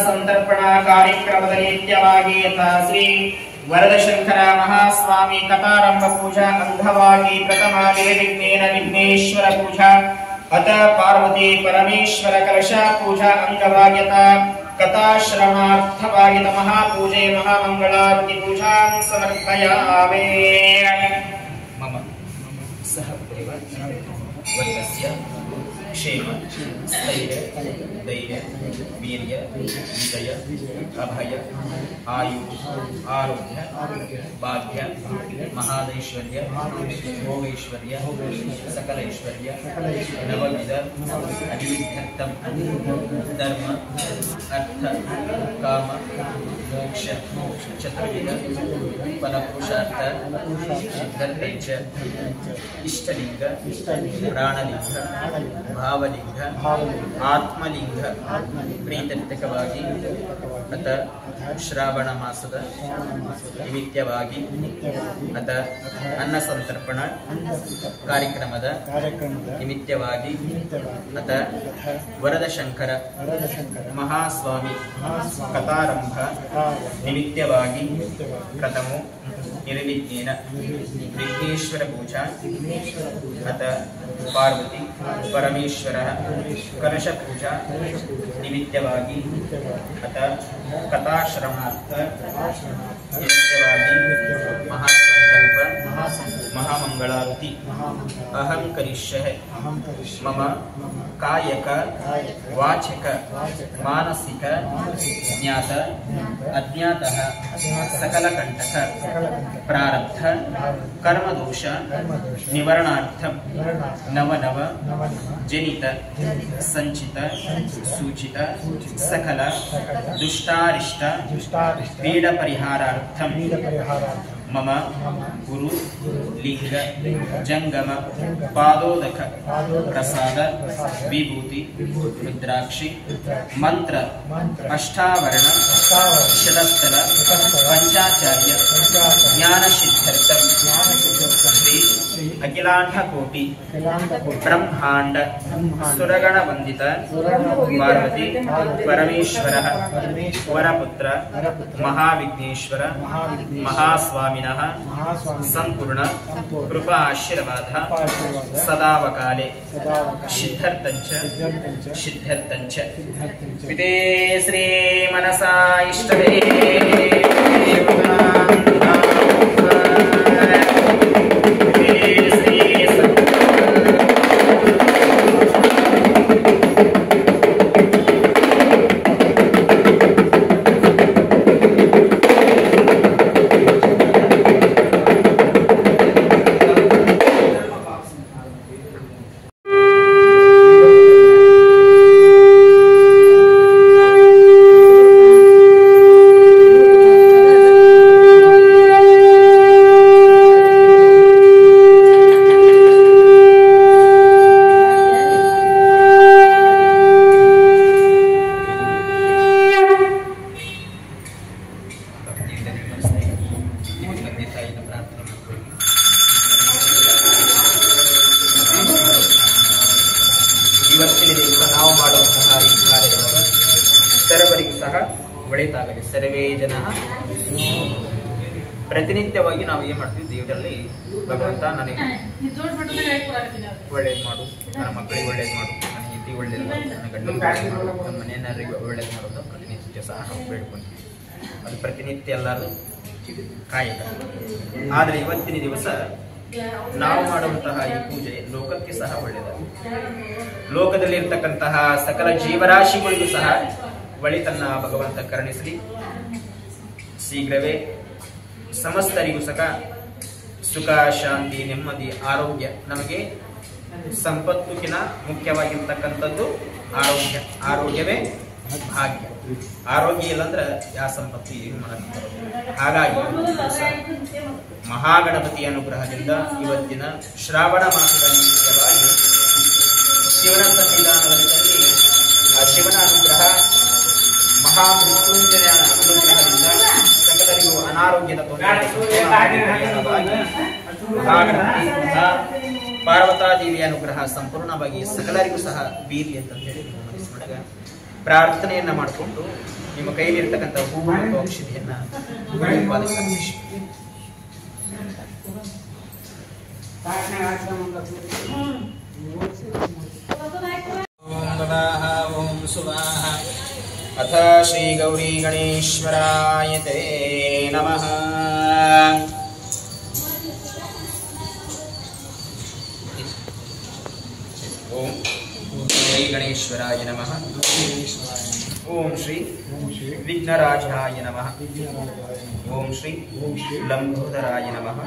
ಸಂತರ್ಪಣಾ ಕಾರ್ಯಕ್ರಮದ ನಿತ್ಯವಾಗಿ ಶ್ರೀ ವರದಶಂಕರ ಮಹಾಸ್ವಾಮಿ ಕಥಾರಂಭ ಪೂಜಾ ಅಂಗವಾಗಿ ಪ್ರಥಮ ನಿರ್ವಿಘ್ನೇನ ವಿಘ್ನೇಶ್ವರ ಪೂಜಾ ಅತ ಪಾರ್ವತಿ ಪರಮೇಶ್ವರ ಕಲಶ ಪೂಜಾ ಅಂಗವಾಗಿತ ಕಥಾಶ್ರಮಾರ್ಥವಾಗಿತ ಮಹಾಪೂಜೆ ಮಹಾಮಂಗಳಾರತಿ ಪೂಜಾ ಸಮರ್ಪಯಾಮಿ. ಮಮ ಸಹ ವರ್ಗಸ್ಯ ಕ್ಷೇಮ ಸ್ಥೈರ್ಯ ಧೈರ್ಯ ವೀರ್ಯ ವಿಜಯ ಅಭಯ ಆಯು ಆರೋಗ್ಯ ಭಾಗ್ಯ ಮಹಾದೈಶ್ವರ್ಯ ಭೋಗೈಶ್ವರ್ಯ ಸಕಲೈಶ್ವರ್ಯ ನವವಿಧ ಅನಿವಿಧ್ಯರ್ಥಂ ಧರ್ಮ ಅರ್ಥ ಕಾಮ ಮೋಕ್ಷ ಚತುರ್ವಿಧ ಫಲಪುರುಷಾರ್ಥ ಸಿದ್ಧರ್ಥಂಚ ಇಷ್ಟಲಿಂಗ ಪ್ರಾಣಲಿಂಗ ಭಾವಲಿಂಗ ಆತ್ಮಲಿಂಗ ಪ್ರೀತ್ಯರ್ಥಕವಾಗಿ ಅತ ಶ್ರಾವಣ ಮಾಸದ ನಿಮಿತ್ತವಾಗಿ ಅತ ಅನ್ನ ಸಂತರ್ಪಣ ಕಾರ್ಯಕ್ರಮದ ನಿಮಿತ್ತವಾಗಿ ಅತ ವರದಶಂಕರ ಮಹಾಸ್ವಾಮಿ ಕಥಾರಂಭ ನಿಮಿತ್ತವಾಗಿ ಪ್ರಥಮೋ ನಿರ್ವಿಘ್ನೇನ ವಿಘ್ನೇಶ್ವರ ಪೂಜಾ ಅತ ಪಾರ್ವತಿ ಪರಮೇಶ್ವರ ಕಲಶ ಪೂಜಾ ನಿಮಿತ್ತವಾಗಿ ಅತ ಕಥಾಶ್ರಮಾರ್ಥ ನಿಮಿತ್ತವಾಗಿ ಮಹಾಸಂಕಲ್ಪ ಮಹಾಮಂಗಳಾರತಿ ಅಹಂ ಕರಿಷ್ಯೆ ಮಮ ಕಾಯಕ ವಾಚಕ ಮಾನಸಿಕ ಜ್ಞಾತ ಅಜ್ಞಾತಃ ಸಕಲಕಂಟಕ ಪ್ರಾರಬ್ಧ ಕರ್ಮದೋಷ ನಿವಾರಣಾರ್ಥಂ ನವನವ ಜನಿತ ಸಂಚಿತ ಸೂಚಿತ ಸಕಲ ದುಷ್ಟಾರಿಷ್ಟ ಪೀಡ ಪರಿಹಾರಾರ್ಥಂ ಮಮ ಗುರು ಲಿಂಗ ಜಂಗಮ ಪಾದೋದಕ ಪ್ರಸಾದ ವಿಭೂತಿ ರುದ್ರಾಕ್ಷಿ ಮಂತ್ರ ಅಷ್ಟಾವರಣ ಶತಸ್ಥಲ ಪಂಚಾಚಾರ್ಯ ಜ್ಞಾನ ಸಿದ್ಧಾರ್ಥಂ ಶ್ರೀ ಅಖಿಲಾಂಡ ಕೋಟಿ ಬ್ರಹ್ಮಾಂಡ ಸುರಗಣ ವಂದಿತ ಪಾರ್ವತಿ ಪರಮೇಶ್ವರ ವರಪುತ್ರ ಮಹಾವಿಘ್ನೇಶ್ವರ ಮಹಾಸ್ವಾಮಿನಃ ಸಂಪೂರ್ಣ ಕೃಪಾ ಆಶೀರ್ವಾದ ಸದಾವಕಾಲೆ ಸಿದ್ಧರ್ಥಂಚ ವಿದೇ ಶ್ರೀ ಮನಸಾ ಇಷ್ಟದೇ ಇವತ್ತಿನ ದಿವಸ ನಾವು ಮಾಡುವಂತಹ ಈ ಕಾರ್ಯಕ್ರಮ ಸರ್ವರಿಗೂ ಸಹ ಒಳಿತಾಗಲಿ. ಸರ್ವೇ ಜನ ಪ್ರತಿನಿತ್ಯವಾಗಿ ನಾವು ಏನ್ ಮಾಡ್ತೀವಿ, ದೇವರಲ್ಲಿ ಭಗವಂತ ನನಗೆ ಒಳ್ಳೇದು ಮಾಡು, ನನ್ನ ಮಕ್ಕಳಿಗೆ ಒಳ್ಳೇದು ಮಾಡು, ನನ್ನ ಹೆಂಡತಿ ಒಳ್ಳೇದು ಮಾಡು, ನನ್ನ ಗಂಡನಿಗೆ ಒಳ್ಳೇದು ಮಾಡು, ನನ್ನ ಮನೆಯವರಿಗೆ ಒಳ್ಳೇದು ಮಾಡೋದು ಪ್ರತಿನಿತ್ಯ ಸಹ ನಾವು ಬೇಡ್ಕೊಂತೀವಿ. ಅದು ಪ್ರತಿನಿತ್ಯ ಎಲ್ಲರೂ ಕಾಯಕ. ಆದರೆ ಇವತ್ತಿನ ದಿವಸ ನಾವು ಮಾಡುವಂತಹ ಈ ಪೂಜೆ ಲೋಕಕ್ಕೆ ಸಹ ಒಳ್ಳೆಯದು. ಲೋಕದಲ್ಲಿರ್ತಕ್ಕಂತಹ ಸಕಲ ಜೀವರಾಶಿಗಳಿಗೂ ಸಹ ಒಳಿತನ್ನ ಭಗವಂತ ಕರುಣಿಸಲಿ. ಶೀಘ್ರವೇ ಸಮಸ್ತರಿಗೂ ಸಹ ಸುಖ, ಶಾಂತಿ, ನೆಮ್ಮದಿ, ಆರೋಗ್ಯ. ನಮಗೆ ಸಂಪತ್ತುಕಿನ ಮುಖ್ಯವಾಗಿರ್ತಕ್ಕಂಥದ್ದು ಆರೋಗ್ಯ. ಆರೋಗ್ಯವೇ ಭಾಗ್ಯ. ಆರೋಗ್ಯ ಇಲ್ಲಂದ್ರೆ ಯಾವ ಸಂಪತ್ತು ಏನು ಮಾಡಕ್ಕೆ. ಹಾಗಾಗಿ ಮಹಾಗಣಪತಿಯ ಅನುಗ್ರಹದಿಂದ ಇವತ್ತಿನ ಶ್ರಾವಣ ಮಾಸದ ನಿಮಿತ್ತವಾಗಿ ಶಿವನ ಸನ್ನಿಧಾನದಲ್ಲಿ ಆ ಶಿವನ ಅನುಗ್ರಹ, ಮಹಾಮೃತ್ಯುಂಜಯ ಅನುಗ್ರಹದಿಂದ ಸಕಲರಿಗೂ ಅನಾರೋಗ್ಯದ ಮಹಾಗಣಪತಿ ಪಾರ್ವತಾದೇವಿಯ ಅನುಗ್ರಹ ಸಂಪೂರ್ಣವಾಗಿ ಸಕಲರಿಗೂ ಸಹ ಬೀರಿ ಅಂತ ಹೇಳಿ ಪ್ರಾರ್ಥನೆಯನ್ನ ಮಾಡಿಕೊಂಡು ನಿಮ್ಮ ಕೈಲಿರ್ತಕ್ಕಂಥ ಹೂವು ಮತ್ತು ಔಷಧಿಯನ್ನ ಓಂ ಸುವಾಹ ಅಥ ಶ್ರೀ ಗೌರಿ ಗಣೇಶ್ವರಾಯ ತೇ ನಮಃ. ಓಂ ಶ್ರೀ ಗಣೇಶ್ವರಾಯ ನಮಃ. ಓಂ ಶ್ರೀ ವಿಘ್ನರಾಜಾಯ ನಮಃ. ಓಂ ಶ್ರೀ ಲಂಬೋದರಾಯ ನಮಃ.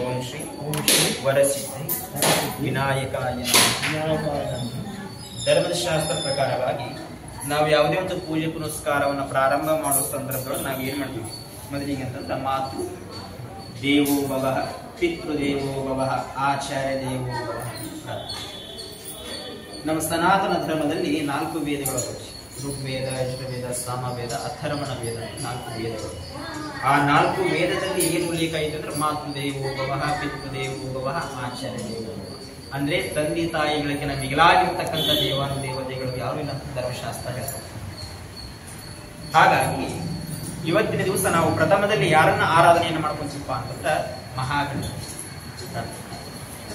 ಓಂ ಶ್ರೀ ವರಸಿದ್ಧಿ ವಿನಾಯಕಾಯ ನಮಃ. ಧರ್ಮದ ಶಾಸ್ತ್ರ ಪ್ರಕಾರವಾಗಿ ನಾವು ಯಾವುದೇ ಒಂದು ಪೂಜೆ ಪುನಸ್ಕಾರವನ್ನು ಪ್ರಾರಂಭ ಮಾಡುವ ಸಂದರ್ಭದೊಳಗೆ ನಾವು ಏನ್ ಮಾಡ್ತೀವಿ ಮೊದಲಿಗೆ ಅಂತಂದ್ರೆ ಮಾತೃ ದೇವೋ ಭವಃ, ಪಿತೃದೇವೋ ಭವಃ, ಆಚಾರ್ಯ ದೇವೋ ಭವಃ. ನಮ್ಮ ಸನಾತನ ಧರ್ಮದಲ್ಲಿ 4 ವೇದಗಳು, ಋಗ್ವೇದ, ಯಜುರ್ವೇದ, ಸಾಮವೇದ, ಅಥರ್ವಣ ವೇದ, 4 ವೇದಗಳು. ಆ 4 ವೇದದಲ್ಲಿ ಏನು ಉಲ್ಲೇಖ ಇದೆ ಅಂದ್ರೆ ಮಾತೃದೇವೋ ಭವಃ, ಪಿತೃದೇವೋ ಭವಃ, ಆಚಾರ್ಯ ದೇವೋ ಭವಃ. ಅಂದ್ರೆ ತಂದೆ ತಾಯಿಗಳಿಗೆ ಮಿಗಿಲಾಗಿರ್ತಕ್ಕಂಥ ದೇವಾನುದೇವತೆಗಳು ಯಾರು ಇಲ್ಲ ಅಂತ ಧರ್ಮಶಾಸ್ತ್ರ ಹೇಳ್ತಾರೆ. ಹಾಗಾಗಿ ಇವತ್ತಿನ ದಿವಸ ನಾವು ಪ್ರಥಮದಲ್ಲಿ ಯಾರನ್ನ ಆರಾಧನೆಯನ್ನು ಮಾಡ್ಕೊಂತೀವಪ್ಪ ಅಂತಂದ್ರೆ ಮಹಾಗಣಪತಿ.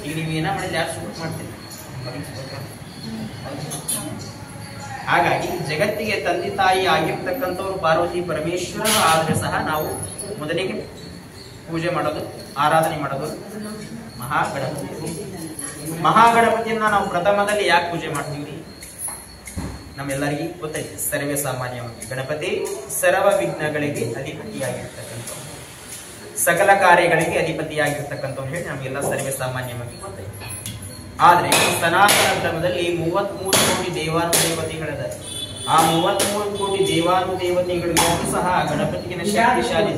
ಈಗ ನೀವು ಏನ ಮಾಡಿದ್ರೆ ಯಾರು ಸುಟ್ಟು ಮಾಡ್ತೀರಿ. ಹಾಗಾಗಿ ಜಗತ್ತಿಗೆ ತಂದೆ ತಾಯಿ ಆಗಿರ್ತಕ್ಕಂಥವ್ರು ಪಾರ್ವತಿ ಪರಮೇಶ್ವರರು ಆದ್ರೆ ಸಹ ನಾವು ಮೊದಲಿಗೆ ಪೂಜೆ ಮಾಡೋದು, ಆರಾಧನೆ ಮಾಡೋದು ಮಹಾಗಣಪತಿ. ಮಹಾಗಣಪತಿಯನ್ನ ನಾವು ಪ್ರಥಮದಲ್ಲಿ ಯಾಕೆ ಪೂಜೆ ಮಾಡ್ತೀವಿ? ನಮ್ಮೆಲ್ಲರಿಗೂ ಗೊತ್ತೈತೆ, ಸರ್ವೇ ಸಾಮಾನ್ಯವಾಗಿ ಗಣಪತಿ ಸರ್ವ ವಿಘ್ನಗಳಿಗೆ ಅಧಿಪತಿಯಾಗಿರ್ತಕ್ಕಂಥ, ಸಕಲ ಕಾರ್ಯಗಳಿಗೆ ಅಧಿಪತಿಯಾಗಿರ್ತಕ್ಕಂಥ ಹೇಳಿ ನಮಗೆಲ್ಲ ಸರ್ವೇ ಸಾಮಾನ್ಯವಾಗಿ ಗೊತ್ತೈತೆ. ಆದ್ರೆ ಸನಾತನ ಧರ್ಮದಲ್ಲಿ 33 ಕೋಟಿ ದೇವಾನುದೇವತೆಗಳಿದ್ದಾರೆ. ಆ 33 ಕೋಟಿ ದೇವಾನುದೇವತೆಗಳಿಗೂ ಸಹ ಗಣಪತಿಗಿನ ಶಕ್ತಿಶಾಲಿ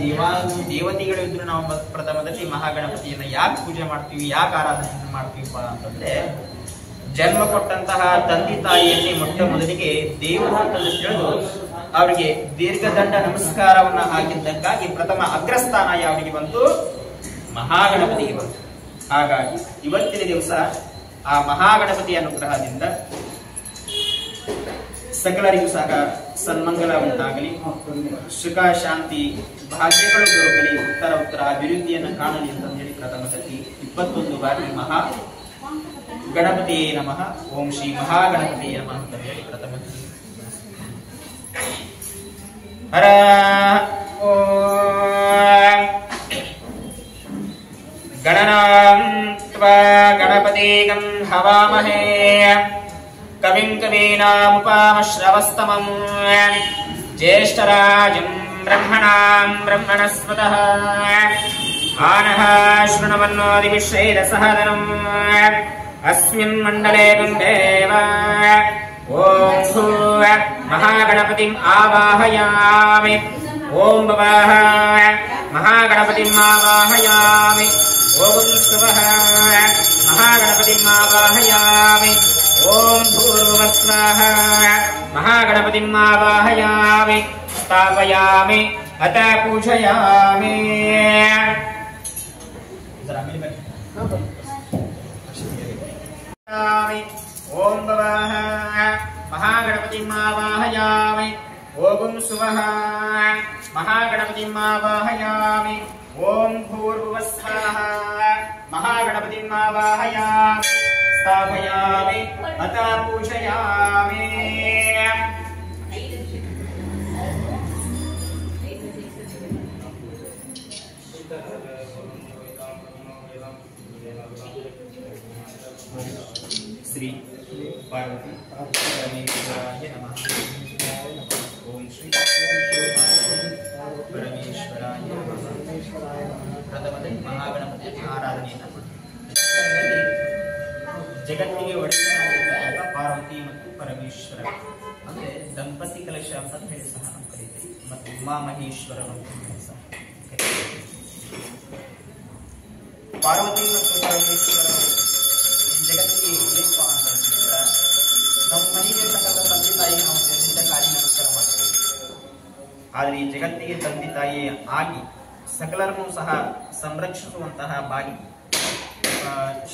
ದೇವತೆಗಳಿದ್ರು ನಾವು ಪ್ರಥಮದಲ್ಲಿ ಮಹಾಗಣಪತಿಯನ್ನ ಯಾಕೆ ಪೂಜೆ ಮಾಡ್ತೀವಿ, ಯಾಕೆ ಆರಾಧನೆ ಮಾಡ್ತೀವಿ ಅಂತಂದ್ರೆ ಜನ್ಮ ಕೊಟ್ಟಂತಹ ತಂದೆ ತಾಯಿಯಲ್ಲಿ ಮೊಟ್ಟ ಮೊದಲಿಗೆ ದೇವರು ಅಂತ ತಿಳಿದು ಅವರಿಗೆ ದೀರ್ಘದಂಡ ನಮಸ್ಕಾರವನ್ನ ಹಾಕಿದ್ದಕ್ಕಾಗಿ ಪ್ರಥಮ ಅಗ್ರಸ್ಥಾನ ಯಾವರಿಗೆ ಬಂತು? ಮಹಾಗಣಪತಿಗೆ ಬಂತು. ಹಾಗಾಗಿ ಇವತ್ತಿನ ದಿವಸ ಆ ಮಹಾಗಣಪತಿಯ ಅನುಗ್ರಹದಿಂದ ಸಕಲರಿಗೂ ಸಹ ಸನ್ಮಂಗಲ ಉಂಟಾಗಲಿ, ಸುಖ ಶಾಂತಿ ಭಾಗ್ಯಗಳು ದೊರಕಲಿ, ಉತ್ತರ ಅಭಿವೃದ್ಧಿಯನ್ನು ಕಾಣಲಿ ಅಂತ ಹೇಳಿ ಪ್ರಥಮದಲ್ಲಿ 21 ಬಾರಿ ಮಹಾ ಗಣಪತಿಯೇ ನಮಃ, ಓಂ ಶ್ರೀ ಮಹಾಗಣಪತಿಯೇ ನಮಃ ಅಂತ ಹೇಳಿ ಪ್ರಥಮದಲ್ಲಿ ಹರ ಗಣನಾಂ ತ್ವಾ ಗಣಪತಿಗಂ ಹವಾಮಹೇ ಕವಿಂ ಕವೀನಾಮುಪಮಶ್ರವಸ್ತಮಂ ಜ್ಯೇಷ್ಠರಾಜಂ ಬ್ರಹ್ಮಣಾಂ ಬ್ರಹ್ಮಣಸ್ಪತಃ ಆನಃ ಶೃಣ್ವನ್ನೋದಿವಿಶ್ರೈರಸಹದನಂ ಅಸ್ಮಿನ್ ಮಂಡಲೇ ಗಂಗೇವ. ಓಂ ಭೂವ ಮಹಾಗಣಪತಿಂ ಆವಾಹಯಾಮಿ. ಓಂ ಭವಃ ಮಹಾಗಣಪತಿಂ ಆವಾಹಯಾಮಿ. ಓಂ ಸ್ವಃ ಮಹಾಗಣಪತಿಂ ಆವಾಹಯಾಮಿ. ಓಂ ಭೂರ್ಭುವಸ್ವಃ ಮಹಾಗಣಪತಿಂ ಆವಾಹಯಾಮಿ. ಸ್ಥಾಪಯಾಮಿ ಅತ ಪೂಜಯಾಮಿ. ಓಂ ಭವಃ ಮಹಾಗಣಪತಿಂ ಆವಾಹಯಾಮಿ. ಓಂ ಸ್ವಃ ಮಹಾಗಣಪತಿಂ ಆವಾಹಯಾಮಿ. ಓಂ ಭೂರ್ಭುವಸ್ವಃ ಮಹಾಗಣಪತಿಂ ಆವಾಹಯಾಮಿ. ಸ್ಥಾಪಯಾಮಿ ಅತ ಪೂಜಯಾಮಿ. ಶ್ರೀ ಪಾರ್ವತಿ ಪರಮೇಶ್ವರಾಯ ನಮಃ. ಓಂ ಶ್ರೀ ಪರಮೇಶ್ವರಾಯ ನಮಃ. ಪ್ರಥಮದಲ್ಲಿ ಮಹಾಗಣಪತಿಯ ಆರಾಧನೆಯನ್ನು ಜಗತ್ತಿಗೆ ಒಡೆಯನಾಗಿರ್ತಕ್ಕಂಥ ಪಾರ್ವತಿ ಮತ್ತು ಪರಮೇಶ್ವರ ಅಂದ್ರೆ ದಂಪತಿ ಕಲಶ ಅಂತ ಹೇಳಿ ಸಹ ನಾವು ಕರೀತೀವಿ, ಮತ್ತು ಉಮಾಮಹೇಶ್ವರ ಅಂತ ಹೇಳಿ ಸಹ ಕರೀತೀವಿ. ಪಾರ್ವತಿ ಮತ್ತು ಪರಮೇಶ್ವರ ಜಗತ್ತಿಗೆ ಏನಪ್ಪ ಅಂತಂದ್ರೆ ನಮ್ಮ ಮನೆಯಲ್ಲಿರ್ತಕ್ಕಂಥ ತಂದೆ ತಾಯಿಗೆ ನಾವು ಜಗತ್ತಿನ ಕಾರ್ಯ ನಮಸ್ಕಾರ ಮಾಡ್ತೀವಿ. ಆದ್ರೆ ಈ ಜಗತ್ತಿಗೆ ತಂದೆ ತಾಯಿ ಆಗಿ ಸಕಲರನ್ನು ಸಹ ಸಂರಕ್ಷಿಸುವಂತಹ ಬಾಗಿ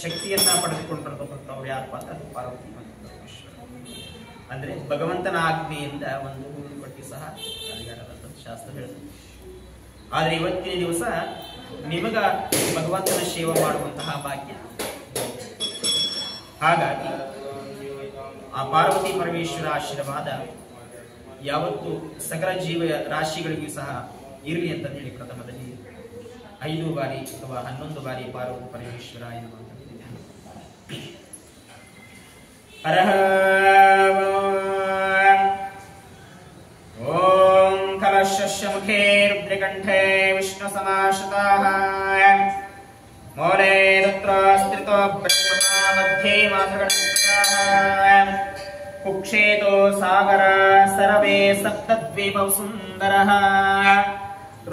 ಶಕ್ತಿಯನ್ನ ಪಡೆದುಕೊಂಡಿರ್ತಕ್ಕಂಥವ್ರು ಯಾರಪ್ಪ ಅಂತ ಪಾರ್ವತಿ ಮತ್ತು ಪರಮೇಶ್ವರ. ಅಂದ್ರೆ ಭಗವಂತನ ಆಜ್ಞೆಯಿಂದ ಒಂದು ಹೂವಿನ ಪಟ್ಟಿ ಸಹ ಅಲ್ಲಿಗಾರದಂತ ಶಾಸ್ತ್ರ ಹೇಳ್ತದೆ. ಆದ್ರೆ ಇವತ್ತಿನ ದಿವಸ ನಿಮಗ ಭಗವಂತನ ಸೇವೆ ಮಾಡುವಂತಹ ಭಾಗ್ಯ. ಹಾಗಾಗಿ ಆ ಪಾರ್ವತಿ ಪರಮೇಶ್ವರ ಆಶೀರ್ವಾದ ಯಾವತ್ತು ಸಕಲ ಜೀವ ರಾಶಿಗಳಿಗೂ ಸಹ ಇರಲಿ ಅಂತ ಹೇಳಿ ಪ್ರಥಮದಲ್ಲಿ 5 ಬಾರಿ ಅಥವಾ 11 ಬಾರಿ ಪಾರ್ವತಿ ಪರಮೇಶ್ವರ ಓಂ ಕಲಶಸ್ಯ ಮುಖೇ ರುದ್ರಕಂಠೇ ವಿಷ್ಣು ಸಮಾಶ್ರಿತಾಃ ಮೌಲೇ ತತ್ರ ಸ್ಥಿತೋ ಬ್ರಹ್ಮ ಮಧ್ಯೆ ಮಾತೃಗಣಪತಃ ಕುಕ್ಷೇತೋ ಸಾಗರ ಸರ್ವೇ ಸಪ್ತದ್ವೀಪೌ ಸುಂದರಃ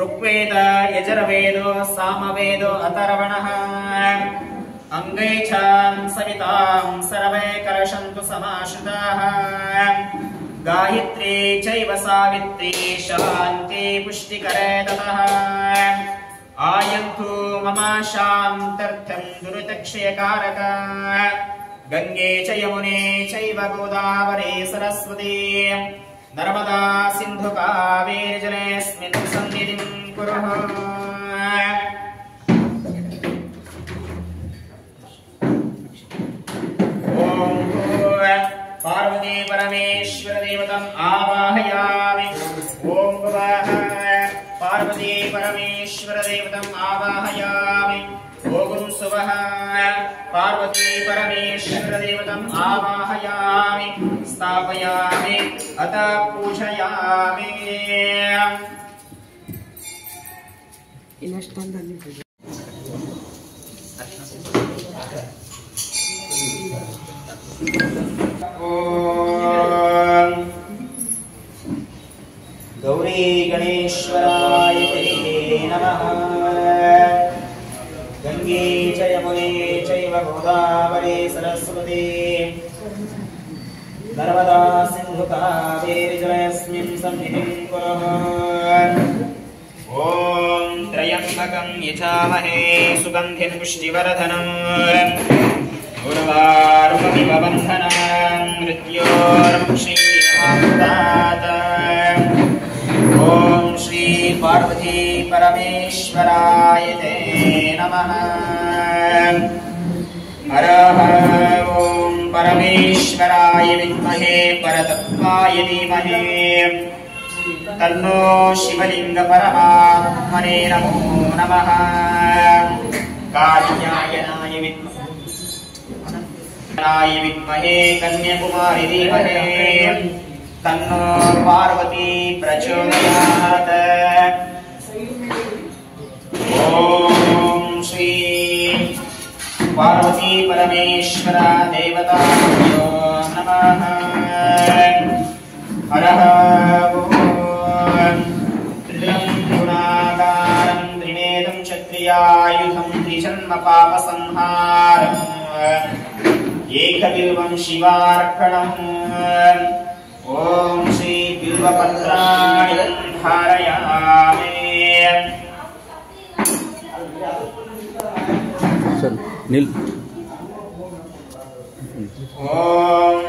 ಋಗ್ವೇದ ಯಜುರ್ವೇದೋ ಸಾಮವೇದೋ ಅಥರ್ವಣಃ ಅಂಗೈಛಾಂ ಸವಿತಾಂ ಸರ್ವೇ ಕಲಶಂತು ಸಮಾಶ್ರಿತಾಃ ಗಾಯತ್ರಿ ಚೈವ ಸಾವಿತ್ರಿ ಶಾಂತಿ ಪುಷ್ಟಿಕರೇ ತತಃ ಆಯಂತು ಮಮ ಶಾಂತ್ಯರ್ಥಂ ದುರಿತಕ್ಷಯಕಾರಕ ಗಂಗೆ ಚ ಯಮುನೆ ಚೈವ ಗೋದಾವರಿ ಸರಸ್ವತಿ ನರ್ಮದಾ ಸಿಂಧು ಕಾವೇರಿ ಜಲೇಸ್ಮಿನ್ ಸನ್ನಿಧಿಂ ಕುರುಃ. ಓಂ ಪಾರ್ವತಿ ಪರಮೇಶ್ವರ ದೇವತಂ ಆವಾಹಯಾಮಿ. ಓಂ ಪಾರ್ವತಿ ಪರಮೇಶ್ವರ ದೇವತಂ ಆವಾಹಯಾಮಿ. ಓಂ ಸುವಃ ಪಾರ್ವತಿ ಪರಮೇಶ್ವರ ದೇವತಂ ಆವಾಹಯಾಮಿ ಸ್ಥಾಪಯಾಮಿ ಅತ ಪೂಜಯಾಮಿ. ಓಂ ಗೌರಿ ಗಣೇಶ್ವರಾಯ ನಮಃ. ಗಂಗೆ ಚ ಯಮುನೆ ಚೈವ ಗೋದಾವರಿ ಸರಸ್ವತಿ ನರ್ಮದಾ ಸಿಂಧು ಕಾವೇರಿ ಜಲೇಸ್ಮಿನ್ ಸನ್ನಿಧಿಂ ಕುರುಃ. ಓಂ ತ್ರಯಂಬಕಂ ಯಜಾಮಹೇ ಸುಗಂಧಿಂ ಪುಷ್ಟಿವರ್ಧನಂ ಉರ್ವಾರುಕಮಿವ ಬಂಧನಾನ್ ಮೃತ್ಯೋರ್ಮುಕ್ಷೀಯಮಾಮೃತಾತ್. ಓಂ ಶ್ರೀ ಪಾರ್ವತಿ ಪರಮೇಶ್ವರಾಯ ತೇ ನಮಃ. ಹರಃ ಓಂ ಪರಮೇಶ್ವರಾಯ ವಿದ್ಮಹೇ ಪರತತ್ವಾಯ ಧೀಮಹಿ ತನ್ನೋ ಶಿವಲಿಂಗ ಪರಮಾತ್ಮನೇ ನಮೋ ನಮಃ. ಕಾತ್ಯಾಯನಾಯ ವಿದ್ಮಹೇ ಕನ್ಯಾಕುಮಾರಿ ಧೀಮಹಿ ತನ್ನೋ ಪಾರ್ವತಿ ಪ್ರಚೋದಯಾತ್. ಓಂ ಶ್ರೀ ಪಾರ್ವತಿ ಪರಮೇಶ್ವರ ದೇವತಾಭ್ಯೋ ನಮಃ. ಹರಃ ಓಂ ತ್ರಿದಂ ಗುಣಾಕಾರಂ ತ್ರಿನೇದಂ ಕ್ಷತ್ರಿಯಾಯುಧಂ ತ್ರಿಜನ್ಮ ಪಾಪ ಸಂಹಾರಂ ಏಕಬಿಲ್ವಂ ಶಿವಾರ್ಪಣಂ. ಓಂ ಶ್ರೀ ಬಿಲ್ವಪತ್ರಾಣಿ ಧಾರಯಾಮಿ. ಓಂ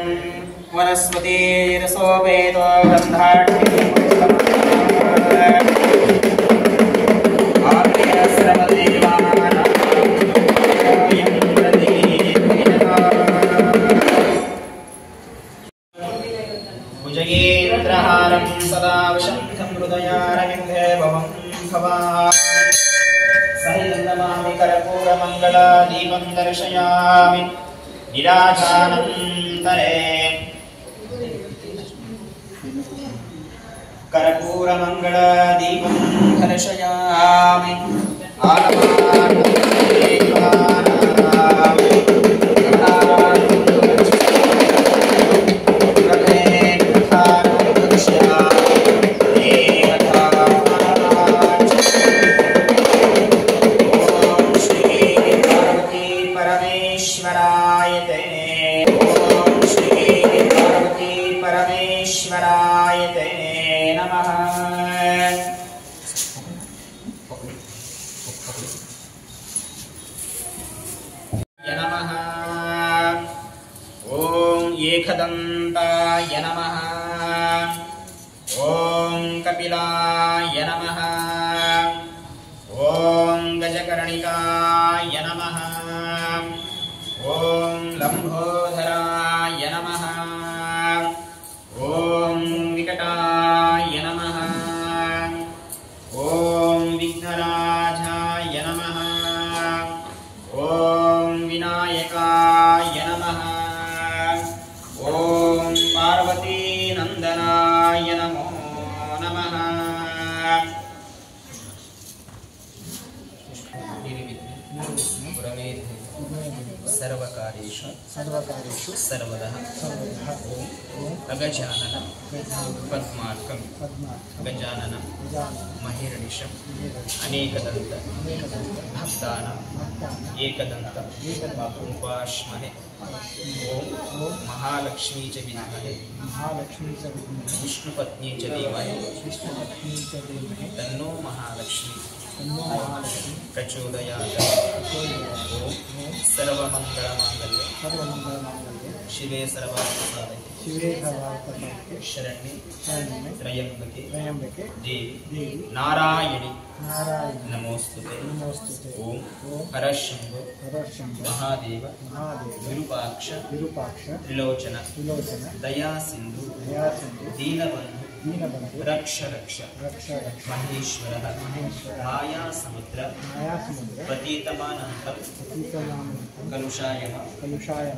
ವನಸ್ಪತಿರಸೋ ವೇದೋ ಗಂಧಾಢ್ಯಂ ಭುಜಗೇಂದ್ರಹಾರಂ ಸದಾ ವಶಂತಂ ಹೃದಯಾರವಿಂದೇ ಭವಂ ಭವಾಮಿ. ಸಹಿತಮಾಮಿ ಕರ್ಪೂರ ಮಂಗಳ ದೀಪಂ ದರ್ಶಯಾಮಿ ನಿರಾಜಾನಂತರೇ. ಕರ್ಪೂರ ಮಂಗಳ ದೀಪಂ ದರ್ಶಯಾಮಿ ಪರಮೇಶ್ವರಾಯ ತೇ ನಮಃ. ನಮಃ. ಓಂ ಏಕದಂತಾಯ ನಮಃ. ಓಂ ಕಪಿಲಾಯ ನಮಃ. ಓಂ ಗಜಕರ್ಣಿಕಾಯ ನಮಃ. ಓಂ ಲಂಬೋದರಾಯ ನಮಃ. ಓಂ ವಿಕಟಾಯ ನಮಃ. ಓಂ ವಿಘ್ನರಾಜಾಯ ನಮಃ. ಓಂ ವಿನಾಯಕಾಯ ನಮಃ. ಓಂ ಪಾರ್ವತೀ ನಂದನಾಯ ನಮೋ ನಮಃ. ಸರ್ವಕಾರ್ಯೇಷು ಸರ್ವದಃ ಓಂ ಅಗಜಾನನ ಪದ್ಮಾರ್ಕಂ ಗಜಾನನ ಮಹಿರ್ನಿಶಂ ಅನೇಕದಂತ ಭಕ್ತಾನಾಂ ಏಕದಂತ ಉಪಾಸ್ಮಹೇ. ಓಂ ಮಹಾಲಕ್ಷ್ಮೀ ಚ ವಿದ್ಮಹೇ ವಿಷ್ಣುಪತ್ನಿ ಚ ಧೀಮಹಿ ತನ್ನೋ ಮಹಾಲಕ್ಷ್ಮೀ ಪ್ರಚೋದಯಾತ್. ಓಂ ಸರ್ವಮಂಗಳಮಾಂಗಲ್ಯೆ ಶಿವೆ ಸರ್ವಾರ್ಥಸಾಧಕೆ ಶರಣ್ಯೆ ತ್ರ್ಯಂಬಕೆ ದೇವಿ ನಾರಾಯಣಿ ನಮೋಸ್ತುತೆ. ಓಂ ಹರಶಂಭೋ ಮಹಾದೇವ ವಿರೂಪಾಕ್ಷ ತ್ರಿಲೋಚನ ದಯಾ ಸಿಂಧು ದೀನಬಂಧು ರಕ್ಷ ಮಹೇಶ್ವರ ಮಾಯಾ ಸಮುದ್ರ ಪತೀತಮಾನಂತಂ ಕಲುಷಾಯ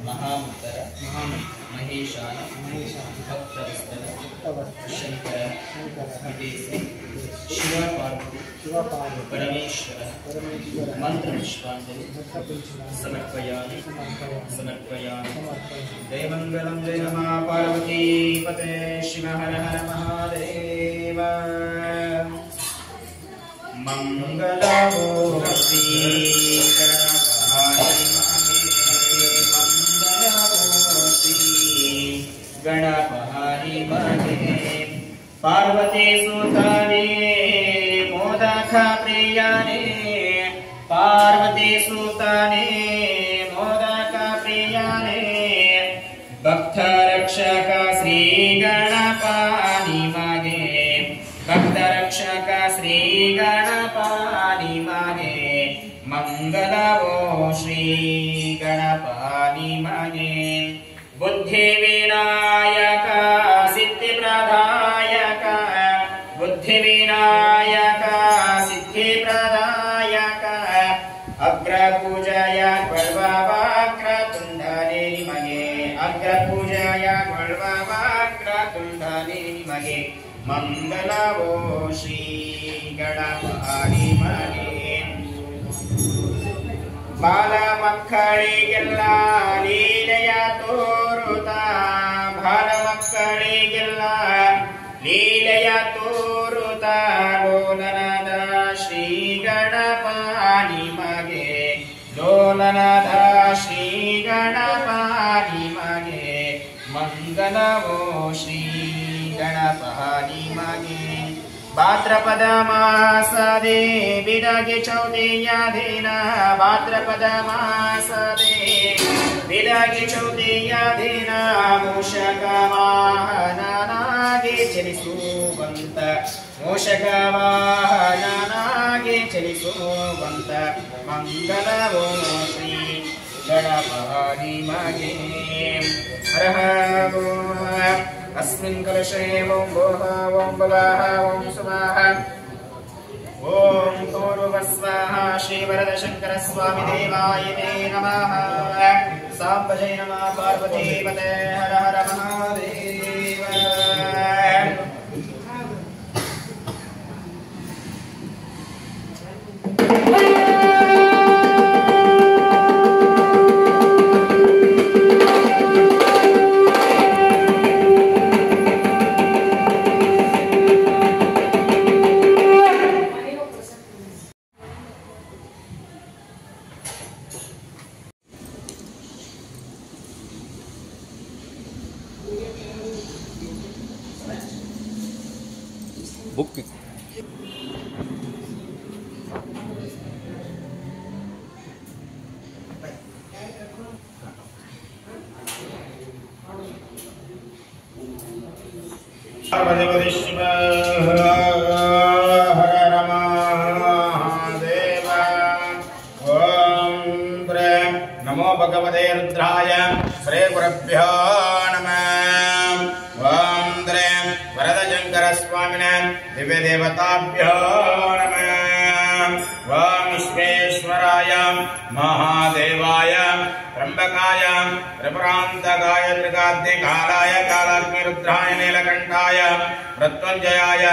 ಮಹಾಮುತ್ತರ ಮಹೇಶಾನ ಭಕ್ತವತ್ಸಲ ಶಂಕರ ವಿದೇಶಿ ಶಿವ ಪಾರ್ವತಿ ಪರಮೇಶ್ವರ ಮಂತ್ರ ಪುಷ್ಪಾಂಜಲಿ ಸಮರ್ಪಯಾಮಿ. ಜಯ ಮಂಗಲಂ ಜಯ ನಮಃ ಪಾರ್ವತೀ ಪತೆ ಶಿವ ಹರ ಹರ ಮಹಾದೇವ. ಮಂಗಲಮೂರ್ತಿ ಗಣಪಹಾರಿ ಮನೆ ಪಾರ್ವತಿ ಸುತಾನೇ ಮೋದಕ ಪ್ರಿಯನೇ. ಪಾರ್ವತಿ ಸುತಾನೇ ಮೋದಕ ಪ್ರಿಯನೇ. ಭಕ್ತ ರಕ್ಷಕ ಶ್ರೀ ಗಣಪ ನಿಮಗೆ. ಭಕ್ತ ರಕ್ಷಕ ಶ್ರೀ ಗಣಪ ನಿಮಗೆ. ಮಂಗಲವೋ ಶ್ರೀ ಗಣಪ ನಿಮಗೆ. ಬುದ್ಧಿ ವಿನಾಯಕ ಸಿದ್ಧಿ ಪ್ರದಾಯಕ. ಬುದ್ಧಿ ವಿನಾಯಕ ಸಿದ್ಧಿ ಪ್ರದಾಯಕ. ಅಗ್ರ ಪೂಜಯ ವಕ್ರ ತುಂಡನೆ ನಿಮಗೆ. ಅಗ್ರ ಪೂಜಯ ವಕ್ರ ತುಂಡನೆ ನಿಮಗೆ. ಮಂಗಲವೋ ಶ್ರೀ ಗಣಪ ನಿಮಗೆ. ಬಾಲ ಮಕ್ಕಳಿಗೆಲ್ಲ ಲೀಲೆಯ ತೋರುತ್ತಾ. ಬಾಲ ಮಕ್ಕಳಿಗೆಲ್ಲ ಲೀಲೆಯ ತೋರುತ್ತಾ. ಲೋಲನದ ಶ್ರೀ ಗಣಪ ನಿಮಗೆ. ಲೋಲನದ ಶ್ರೀ ಗಣಪ ನಿಮಗೆ. ಮಂಗಲವೋ ಶ್ರೀ ಗಣಪ ನಿಮಗೆ. ಭಾದ್ರಪದ ಮಾಸದೆ ಬಿಡಗೆ ಚೌತಿಯ ದಿನ. ಭಾದ್ರಪದ ಮಾಸದೆ ಬಿಡಗೆ ಚೌತಿಯ ದಿನ. ಮೂಷಕ ವಾಹನನಾಗಿ ಚಲಿಸುವಂತ. ಮೂಷಕ ವಾಹನನಾಗಿ ಚಲಿಸುವಂತ. ಮಂಗಲವೋ ಶ್ರೀ ಗಣಪ ನಿಮಗೆ. ಹರ अस्मिन् कलशे ओं भोः ओं भवः ओं सुमः ओं पूर्वस्वाः श्रीवरदशङ्करस्वामी देवाय ते नमः. साम्बजय नमः पार्वतीपते हर हर महादेव. बुक ಶಿವ ಹರ ಮಹಾದೇವ. ಓಂ ನಮೋ ಭಗವತೆ ರುದ್ರಾಯ ಶ್ರೀ ಗುರುಭ್ಯೋ ನಮಃ. ಓಂ ವರದ ಶಂಕರ ಸ್ವಾಮಿನ ದಿವ್ಯ ದೇವತಾಭ್ಯೋ ನಮಃ. ಓಂ ವಿಶ್ವೇಶ್ವರಾಯ ಮಹಾದೇವಾಯ ತ್ರ್ಯಂಬಕಾಯ ತ್ರಿಪುರಾಂತಕಾಯ ತ್ರಿಕಾಗ್ನಿಕಾಲಾಯ ಕಾಲಾಗ್ನಿರುದ್ರಾಯ ನೀಲಕಂಠಾಯ ಮೃತ್ಯುಂಜಯಾಯ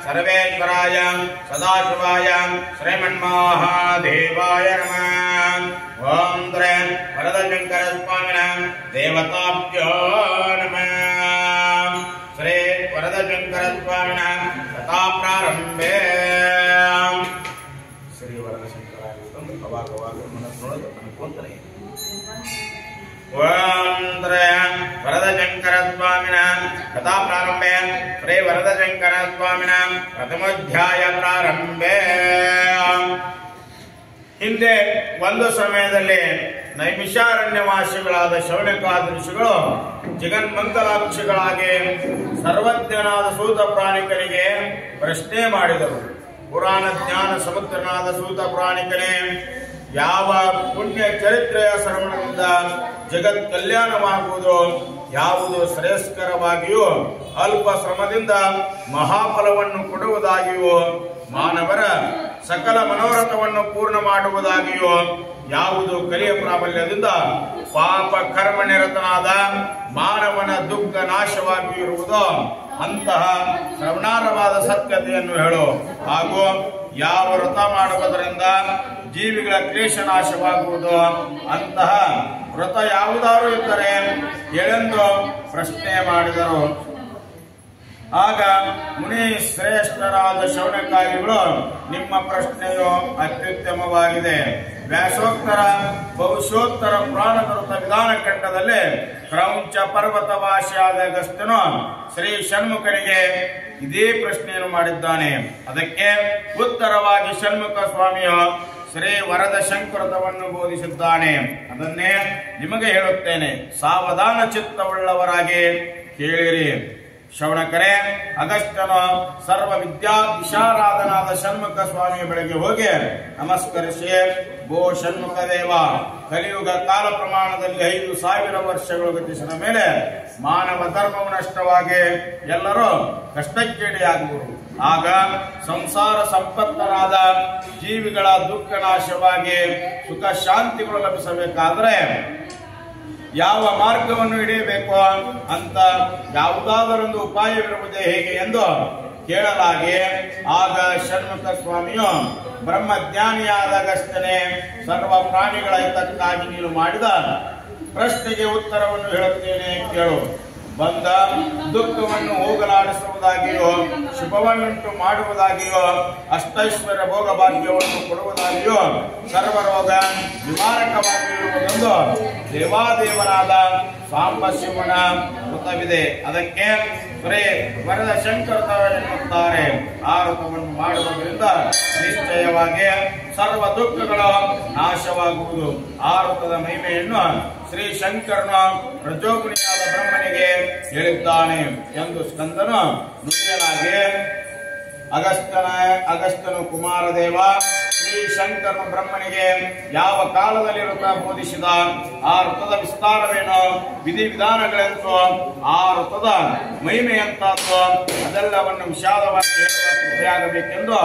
ಸರ್ವೇಶ್ವರಾಯ ಸದಾಶಿವಾಯ ಶ್ರೀಮನ್ಮಹಾದೇವಾಯ ನಮಃ. ಓಂ ವರದ ಶಂಕರ ಸ್ವಾಮಿನ ದೇವತಾಭ್ಯೋ ನಮಃ. ಶ್ರೀ ವರದ ಶಂಕರ ಸ್ವಾಮಿನ ಕಥಾ ಪ್ರಾರಂಭೆ. ಶ್ರೀ ವರದ ಶಂಕರ ಅವಾಗ ಮನಸ್ಸೊಳಗೆ ಅನ್ಕೊಂತಾರೆ. ಓಂ ವರದ ಶಂಕರ ಸ್ವಾಮಿನ ಕಥಾ ಪ್ರಾರಂಭೆ. ಶ್ರೀ ವರದ ಶಂಕರ ಸ್ವಾಮಿನ ಪ್ರಥಮೋಧ್ಯಾಯ ಪ್ರಾರಂಭೆ. ಹಿಂದೆ ಒಂದು ಸಮಯದಲ್ಲಿ ನೈಮಿಷಾರಣ್ಯವಾಸಿಗಳಾದ ಶೌನಕಾದಿ ಋಷಿಗಳು ಜಗನ್ಮಂಗಲಾಕ್ಷಿಗಳಾಗಿ ಸರ್ವಜ್ಞನಾದ ಸೂತ ಪ್ರಾಣಿಕರಿಗೆ ಪ್ರಶ್ನೆ ಮಾಡಿದರು. ಪುರಾಣ ಜ್ಞಾನ ಸಮುದ್ರನಾದ ಸೂತ ಪ್ರಾಣಿಕನೇ, ಯಾವ ಪುಣ್ಯ ಚರಿತ್ರೆಯ ಶ್ರವಣದಿಂದ ಜಗತ್ ಕಲ್ಯಾಣವಾಗುವುದು, ಯಾವುದು ಶ್ರೇಷ್ಠಕರವಾಗಿಯೂ ಅಲ್ಪ ಶ್ರಮದಿಂದ ಮಹಾಫಲವನ್ನು ಕೊಡುವುದಾಗಿಯೂ ಮಾನವರ ಸಕಲ ಮನೋರಥವನ್ನು ಪೂರ್ಣ ಮಾಡುವುದಾಗಿಯೂ ಯಾವುದು ಕಲಿಯ ಪ್ರಾಬಲ್ಯದಿಂದ ಪಾಪ ಕರ್ಮ ನಿರತನಾದ ಮಾನವನ ದುಃಖ ನಾಶವಾಗಿರುವುದೋ ಅಂತಹ ಶ್ರವಣಾರ್ಹವಾದ ಸತ್ಯತೆಯನ್ನು ಹೇಳು. ಹಾಗೂ ಯಾವ ವ್ರತ ಮಾಡುವುದರಿಂದ ಜೀವಿಗಳ ಕ್ಲೇಶ ನಾಶವಾಗುವುದು, ಅಂತಹ ವ್ರತ ಯಾವುದಾರು ಇದ್ದರೆ ಹೇಳೆಂದು ಪ್ರಶ್ನೆ ಮಾಡಿದರು. ಆಗ ಮುನಿ ಶ್ರೇಷ್ಠರಾದ ಶೌನಕಾದಿಗಳು, ನಿಮ್ಮ ಪ್ರಶ್ನೆಯು ಅತ್ಯುತ್ತಮವಾಗಿದೆ. ವ್ಯಾಸೋತ್ತರ ಬಹುಶೋತ್ತರ ಪುರಾಣಕೃತ ವಿಧಾನ ಖಂಡದಲ್ಲಿ ಕ್ರೌಂಚ ಪರ್ವತವಾಸಿಯಾದ ಅಗಸ್ತ್ಯನು ಶ್ರೀ ಷಣ್ಮುಖನಿಗೆ ಇದೇ ಪ್ರಶ್ನೆಯನ್ನು ಮಾಡಿದ್ದಾನೆ. ಅದಕ್ಕೆ ಉತ್ತರವಾಗಿ ಷಣ್ಮುಖ ಸ್ವಾಮಿಯು ಶ್ರೀ ವರದ ಶಂಕರತವನ್ನು ಬೋಧಿಸಿದ್ದಾನೆ. ಅದನ್ನೇ ನಿಮಗೆ ಹೇಳುತ್ತೇನೆ, ಸಾವಧಾನ ಚಿತ್ತವುಳ್ಳವರಾಗಿ ಕೇಳಿರಿ. ಶೌನಕರೇ, ಅಗಸ್ತ್ಯನು ಸರ್ವ ವಿದ್ಯಾ ವಿಶಾರಾಧನಾದ ಷಣ್ಮುಖ ಸ್ವಾಮಿಯ ಬಳಿಗೆ ಹೋಗಿ ನಮಸ್ಕರಿಸಿ, ಗೋ ಷಣ್ಮುಖ ದೇವ, ಕಲಿಯುಗ ಕಾಲ ಪ್ರಮಾಣದಲ್ಲಿ 5,000 ವರ್ಷಗಳು ಗತಿಸಿದ ಮೇಲೆ ಮಾನವ ಧರ್ಮವು ನಷ್ಟವಾಗಿ ಎಲ್ಲರೂ ಕಷ್ಟಕ್ಕೀಡಿಯಾಗುವರು. ಆಗ ಸಂಸಾರ ಸಂಪತ್ತರಾದ ಜೀವಿಗಳ ದುಃಖ ನಾಶವಾಗಿ ಸುಖ ಶಾಂತಿಗಳು ಲಭಿಸಬೇಕಾದ್ರೆ ಯಾವ ಮಾರ್ಗವನ್ನು ಹಿಡಿಯಬೇಕು ಅಂತ ಯಾವುದಾದರೊಂದು ಉಪಾಯವಿರುವುದೇ ಹೇಗೆ ಎಂದು ಕೇಳಲಾಗಿ, ಆಗ ಷಣ್ಮುಖ ಸ್ವಾಮಿಯು ಬ್ರಹ್ಮಜ್ಞಾನಿಯಾದ ಅಗಸ್ತ್ಯನೇ, ಸರ್ವ ಪ್ರಾಣಿಗಳ ಹಿತಕ್ಕಾಗಿ ನೀನು ಮಾಡಿದ ಪ್ರಶ್ನೆಗೆ ಉತ್ತರವನ್ನು ಹೇಳುತ್ತೇನೆ ಕೇಳು. ಬಂದ ದುಃಖವನ್ನು ಹೋಗಲಾಡಿಸುವುದಾಗಿಯೋ, ಶುಭವನ್ನುಂಟು ಮಾಡುವುದಾಗಿಯೋ, ಅಷ್ಟೈಶ್ವರ್ಯ ಭೋಗ ಭಾಗ್ಯವನ್ನು ಕೊಡುವುದಾಗಿಯೋ, ಸರ್ವರೋಗ ನಿವಾರಕವಾಗಿರುವುದೊಂದು ದೇವಾದೇವನಾದ ಸಾಂಬ ಶಿವನ ವ್ರತವಿದೆ. ಅದಕ್ಕೆ ಶ್ರೀ ವರದ ಶಂಕರ ಎನ್ನುತ್ತಾರೆ. ಆ ವ್ರತವನ್ನು ಮಾಡುವುದರಿಂದ ನಿಶ್ಚಯವಾಗಿ ಸರ್ವ ದುಃಖಗಳು ನಾಶವಾಗುವುದು. ಆ ವ್ರತದ ಮಹಿಮೆಯನ್ನು ಶ್ರೀ ಶಂಕರನು ರಜೋಗುಣಿಯಾದ ಬ್ರಹ್ಮನಿಗೆ ಹೇಳಿದ್ದಾನೆ ಎಂದು ಸ್ಕಂದನು ನುಡಿಯಲಾಗಿ, ಅಗಸ್ತ್ಯನು ಕುಮಾರದೇವ ಶ್ರೀ ಶಂಕರನು ಬ್ರಹ್ಮನಿಗೆ ಯಾವ ಕಾಲದಲ್ಲಿ ವ್ರತ ಬೋಧಿಸಿದ, ಆ ವ್ರತದ ವಿಸ್ತಾರವೇನು, ವಿಧಿವಿಧಾನಗಳೆಂತೋ, ಆ ವ್ರತದ ಮಹಿಮೆಯಂತದ್ದು ಅದೆಲ್ಲವನ್ನು ವಿಷಾದವಾಗಿ ಹೇಳುವ ಕೃಪೆಯಾಗಬೇಕೆಂದು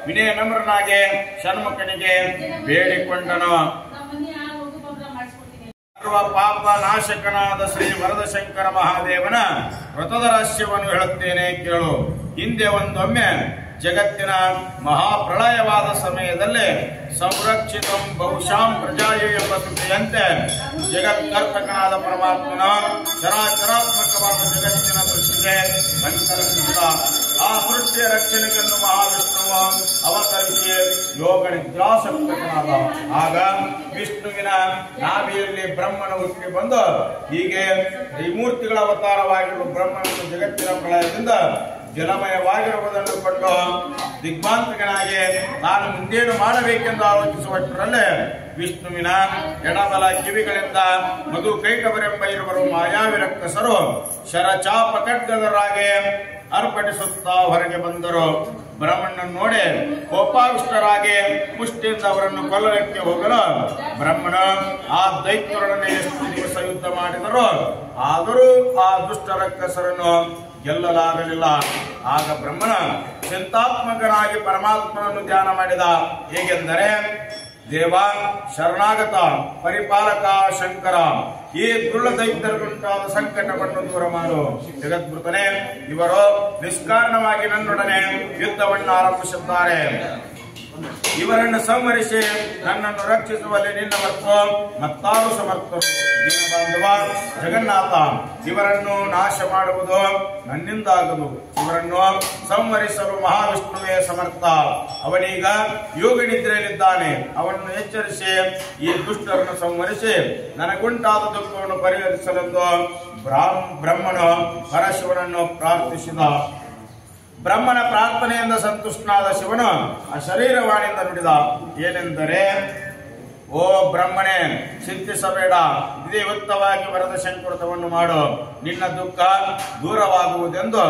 ವಿನಯ ನಮ್ರನಾಗಿ ಷಣ್ಮುಖನಿಗೆ ಬೇಡಿಕೊಂಡನು. ಸರ್ವ ಪಾಪ ನಾಶಕನಾದ ಶ್ರೀ ವರದ ಶಂಕರ ಮಹಾದೇವನ ವ್ರತದ ರಹಸ್ಯವನ್ನು ಹೇಳುತ್ತೇನೆ ಕೇಳು. ಹಿಂದೆ ಒಂದೊಮ್ಮೆ ಜಗತ್ತಿನ ಮಹಾಪ್ರಳಯವಾದ ಸಮಯದಲ್ಲಿ ಸಂರಕ್ಷಿತಂ ಬಹುಶಾಂ ಪ್ರಜಾಯು ಎಂಬ ಸುದ್ದಿಯಂತೆ ಜಗತ್ಕರ್ತಕನಾದ ಪರಮಾತ್ಮನ ಚರಾಚರಾತ್ಮಕವಾದ ಜಗತ್ತಿನ ದೃಷ್ಟಿಗೆ ಸಂಕಲ್ಪಿಸಿದ. ಆ ಸೃಷ್ಟಿಯ ರಕ್ಷಣೆಯನ್ನು ಮಹಾವಿಷ್ಣುವು ಅವತರಿಸಿ ಯೋಗ ನಿದ್ರಾಸಕ್ತನಾದ. ಆಗ ವಿಷ್ಣುವಿನ ನಾಭಿಯಲ್ಲಿ ಬ್ರಹ್ಮನ ಹುಟ್ಟಿ ಬಂದು ಹೀಗೆ ತ್ರಿಮೂರ್ತಿಗಳ ಅವತಾರವಾಗಿರುವ ಬ್ರಹ್ಮನನ್ನು ಜಗತ್ತಿನ ಪ್ರಳಯದಿಂದ ಜಲಮಯವಾಗಿರುವುದನ್ನು ಕಂಡು ದಿಗ್ಭಾಂತಕನಾಗಿ ನಾನು ಮುಂದೇನು ಮಾಡಬೇಕೆಂದು ಆಲೋಚಿಸುವಷ್ಟರಲ್ಲಿ ವಿಷ್ಣುವಿನ ಎಡಬಲ ಕಿವಿಗಳಿಂದ ಮಧು ಕೈಟವರೆಂಬ ಇರುವರು ಮಾಯಾವಿ ರಕ್ಕಸರು ಶರಚಾಪ ಖಡ್ಗದರಾಗಿ ಅರ್ಪಣಿಸುತ್ತಾ ಹೊರಗೆ ಬಂದರು. ಬ್ರಹ್ಮನನ್ನು ನೋಡಿ ಕೋಪಾವಿಷ್ಟರಾಗಿ ಮುಷ್ಟಿಯಿಂದ ಅವರನ್ನು ಕೊಲ್ಲಲಿಕ್ಕೆ ಹೋಗಲು ಬ್ರಹ್ಮನು ಆ ದೈತ್ಯರೊಡನೆ ಎಷ್ಟು ದಿವಸ ಯುದ್ಧ ಮಾಡಿದರು, ಆದರೂ ಆ ದುಷ್ಟ ರಕ್ಕಸರನ್ನು ಗೆಲ್ಲಲಾಗಲಿಲ್ಲ. ಆಗ ಬ್ರಹ್ಮನ ಚಿಂತಾತ್ಮಕನಾಗಿ ಪರಮಾತ್ಮನನ್ನು ಧ್ಯಾನ ಮಾಡಿದ. ಹೇಗೆಂದರೆ, ದೇವ ಶರಣಾಗತ ಪರಿಪಾಲಕ ಶಂಕರ, ಈ ದುರ್ಳ ದೈತ್ಯರಿಗುಂಟಾದ ಸಂಕಟವನ್ನು ದೂರ ಮಾಡು. ಜಗದ್ಭೃತನೇ, ಇವರು ನಿಷ್ಕಾರಣವಾಗಿ ನನ್ನೊಡನೆ ಯುದ್ಧವನ್ನು ಆರಂಭಿಸುತ್ತಾರೆ. ಇವರನ್ನು ಸಂಹರಿಸಿ ನನ್ನನ್ನು ರಕ್ಷಿಸುವಲ್ಲಿ ನಿನ್ನ ಮತ್ತು ಮತ್ತಾರು ಸಮರ್ಥರು. ದೀನಬಂಧುವ ಜಗನ್ನಾಥ, ಇವರನ್ನು ನಾಶ ಮಾಡುವುದು ನನ್ನಿಂದಾಗದು. ಇವರನ್ನು ಸಂಹರಿಸಲು ಮಹಾವಿಷ್ಣುವೇ ಸಮರ್ಥ. ಅವನೀಗ ಯೋಗ ನಿದ್ರೆಯಲ್ಲಿದ್ದಾನೆ. ಅವನನ್ನು ಎಚ್ಚರಿಸಿ ಈ ದುಷ್ಟರನ್ನು ಸಂಹರಿಸಿ ನನಗುಂಟಾದ ದುಃಖವನ್ನು ಪರಿಹರಿಸಲೆಂದು ಬ್ರಹ್ಮನು ಪರಶಿವನನ್ನು ಪ್ರಾರ್ಥಿಸಿದ. ಬ್ರಹ್ಮನ ಪ್ರಾರ್ಥನೆಯಿಂದ ಸಂತುಷ್ಟನಾದ ಶಿವನು ಆ ಶರೀರವಾಣಿಯಿಂದ ನುಡಿದ. ಏನೆಂದರೆ, ಓ ಬ್ರಹ್ಮನೇ, ಚಿಂತಿಸಬೇಡ, ಇದೇ ಯುಕ್ತವಾಗಿ ವರದ ಶಂಕೃತವನ್ನು ಮಾಡು, ನಿನ್ನ ದುಃಖ ದೂರವಾಗುವುದೆಂದು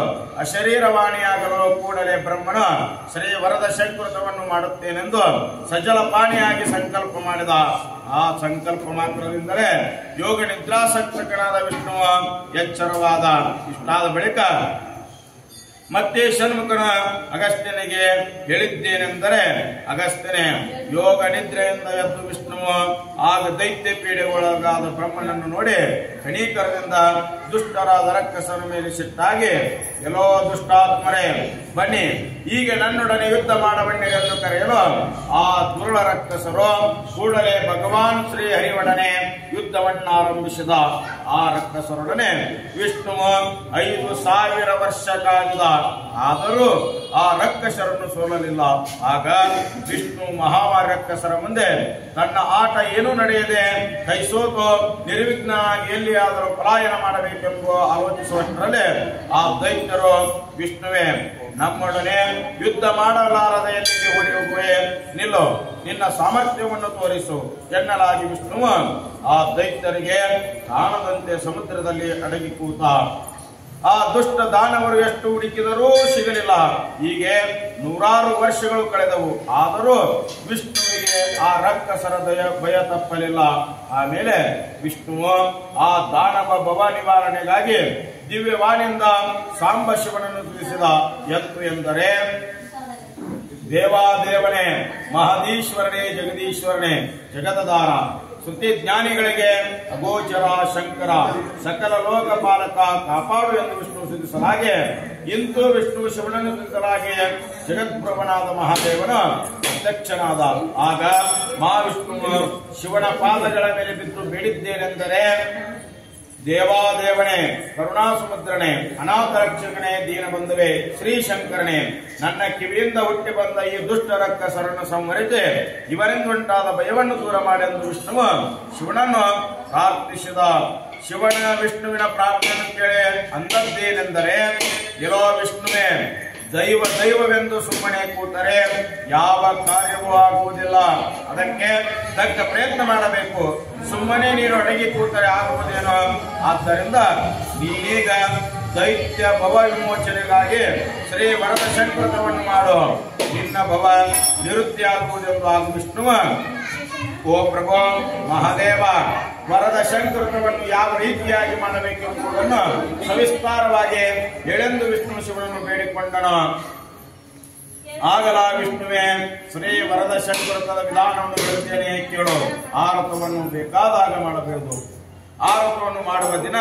ಅಶರೀರವಾಣಿಯಾಗಲು ಕೂಡಲೇ ಬ್ರಹ್ಮನು ಶ್ರೀ ವರದ ಶಂಕೃತವನ್ನು ಮಾಡುತ್ತೇನೆಂದು ಸಜಲಪಾಣಿಯಾಗಿ ಸಂಕಲ್ಪ ಮಾಡಿದ. ಆ ಸಂಕಲ್ಪ ಮಾತ್ರದಿಂದಲೇ ಯೋಗ ನಿದ್ರಾಸಕ್ತನಾದ ವಿಷ್ಣುವ ಎಚ್ಚರವಾದ. ಇಷ್ಟಾದ ಬಳಿಕ ಮತ್ತೆ ಷಣ್ಮುಖನ ಅಗಸ್ತ್ಯನಿಗೆ ಹೇಳಿದ್ದೇನೆಂದರೆ, ಅಗಸ್ತ್ಯನೇ, ಯೋಗ ನಿದ್ರೆಯಿಂದ ಎದ್ದು ವಿಷ್ಣುವು ಆಗ ದೈತ್ಯ ಪೀಡೆ ಒಳಗಾದ ಬ್ರಹ್ಮನನ್ನು ನೋಡಿ ಕಣೀಕರದಿಂದ ದುಷ್ಟರಾದ ರಕ್ಕಸರ ಮೇಲೆ ಸಿಟ್ಟಾಗಿ, ಎಲ್ಲೋ ದುಷ್ಟಾತ್ಮರೇ, ಬನ್ನಿ, ಈಗ ನನ್ನೊಡನೆ ಯುದ್ಧ ಮಾಡಬನ್ನಿರೆಂದು ಕರೆಯಲು ಆ ದುರ್ಳ ರಕ್ಕಸರು ಕೂಡಲೇ ಭಗವಾನ್ ಶ್ರೀ ಹರಿಯೊಡನೆ ಯುದ್ಧವನ್ನಾರಂಭಿಸಿದ. ಆ ರಕ್ಕಸರೊಡನೆ ವಿಷ್ಣುವು 5000 ವರ್ಷ ಕಾಲಿದ. ಆದರೂ ಆ ರಕ್ಕಸರನ್ನು ಸೋಲಲಿಲ್ಲ. ಆಗ ವಿಷ್ಣು ಮಹಾಮಾರಿ ರಕ್ಕಸರ ಮುಂದೆ ತನ್ನ ಆಟ ಏನೂ ನಡೆಯದೆ ಕೈಸೋತು ನಿರ್ವಿಘ್ನಾಗಿ ಎಲ್ಲಿಯಾದರೂ ಪಲಾಯನ ಮಾಡಬೇಕೆಂಬ ಆಲೋಚಿಸುವಷ್ಟರಲ್ಲಿ ಆ ದೈತ್ಯರು, ವಿಷ್ಣುವೇ, ನಮ್ಮೊಡನೆ ಯುದ್ಧ ಮಾಡಲಾರದ ಎಲ್ಲಿಗೆ ಓಡಿ ಹೋಗುವೆ, ನಿಲ್ಲು, ನಿನ್ನ ಸಾಮರ್ಥ್ಯವನ್ನು ತೋರಿಸು ಎನ್ನಲಾಗಿ ವಿಷ್ಣುವು ಆ ದೈತ್ಯರಿಗೆ ಕಾಣದಂತೆ ಸಮುದ್ರದಲ್ಲಿ ಅಡಗಿ ಕೂತ. ಆ ದುಷ್ಟ ದಾನವರು ಎಷ್ಟು ಹುಡುಕಿದರೂ ಸಿಗಲಿಲ್ಲ. ಹೀಗೆ 100 ವರ್ಷಗಳು ಕಳೆದವು. ಆದರೂ ವಿಷ್ಣುವಿಗೆ ಆ ರಕ್ಕಸರ ಭಯ ತಪ್ಪಲಿಲ್ಲ. ಆಮೇಲೆ ವಿಷ್ಣುವು ಆ ದಾನವ ಭವ ನಿವಾರಣೆಗಾಗಿ ದಿವ್ಯವಾಣಿಯಿಂದ ಸಾಂಬ ಶಿವನನ್ನು ತಿಳಿಸಿದ. ಎತ್ತು ಎಂದರೆ, ದೇವಾದೇವನೇ, ಮಹದೀಶ್ವರನೇ, ಜಗದೀಶ್ವರನೇ, ಜಗದದಾರ, ಶ್ರುತಿ ಜ್ಞಾನಿಗಳಿಗೆ ಅಗೋಚರ ಶಂಕರ, ಸಕಲ ಲೋಕಪಾಲಕ, ಕಾಪಾಡು ಎಂದು ವಿಷ್ಣು ಸ್ತುತಿಸಲಾಗಿ, ಇಂದು ವಿಷ್ಣು ಶಿವನನ್ನು ಸ್ತುತಿಸಲಾಗಿ ಜಗದ್ಪ್ರಭನಾದ ಮಹಾದೇವನ ಅಧ್ಯಕ್ಷನಾದ. ಆಗ ಮಹಾವಿಷ್ಣುವು ಶಿವನ ಪಾದಗಳ ಮೇಲೆ ಬಿದ್ದು ಬೇಡಿದ್ದೇನೆಂದರೆ, ದೇವಾದೇವನೇ, ಕರುಣಾಸುಮುದ್ರನೇ, ಅನಾಥ ರಕ್ಷಕನೇ, ದೀನಬಂಧುವೇ, ಶ್ರೀಶಂಕರನೇ, ನನ್ನ ಕಿವಿಯಿಂದ ಹುಟ್ಟಿ ಬಂದ ಈ ದುಷ್ಟ ರಕ್ಕಸರನ್ನು ಸಂಹರಿಸಿ ಇವರಿಂದುಂಟಾದ ಭಯವನ್ನು ದೂರ ಮಾಡೆಂದು ವಿಷ್ಣುವು ಶಿವನನ್ನು ಪ್ರಾರ್ಥಿಸಿದ. ಶಿವನ ವಿಷ್ಣುವಿನ ಪ್ರಾರ್ಥನೆ ಕೇಳಿ ಅಂದದ್ದೇನೆಂದರೆ, ಎಲ್ಲೋ ವಿಷ್ಣುವೇ, ದೈವವೆಂದು ಸುಮ್ಮನೆ ಕೂತರೆ ಯಾವ ಕಾರ್ಯವೂ ಆಗುವುದಿಲ್ಲ. ಅದಕ್ಕೆ ತಕ್ಕ ಪ್ರಯತ್ನ ಮಾಡಬೇಕು. ಸುಮ್ಮನೆ ನೀನು ಅಡಗಿ ಕೂತರೆ ಆಗುವುದೇನೋ. ಆದ್ದರಿಂದ ನೀನೀಗ ದೈತ್ಯ ಭವ ವಿಮೋಚನೆಗಾಗಿ ಶ್ರೀ ವರದ ಶಂಕೃತವನ್ನು ಮಾಡು, ನಿನ್ನ ಭವ ನಿವೃತ್ತಿ ಆಗುವುದೆಂದು ಆಗ ವಿಷ್ಣುವ, ಓ ಪ್ರಭು ಮಹಾದೇವ, ವರದ ಶಂಕೃತವನ್ನು ಯಾವ ರೀತಿಯಾಗಿ ಮಾಡಬೇಕೆಂಬುದನ್ನು ಸವಿಸ್ತಾರವಾಗಿ ಹೇಳೆಂದು ವಿಷ್ಣು ಶಿವನನ್ನು ಬೇಡಿಕೊಂಡನು. ಆಗಲ ವಿಷ್ಣುವೇ, ಶ್ರೀ ವರದ ಶಂಕೃತದ ವಿಧಾನವನ್ನು ಹೇಳುತ್ತೇನೆ, ಕೇಳು. ಆರತವನ್ನು ಬೇಕಾದಾಗ ಮಾಡಬಹುದು. ಆರೋಪವನ್ನು ಮಾಡುವ ದಿನ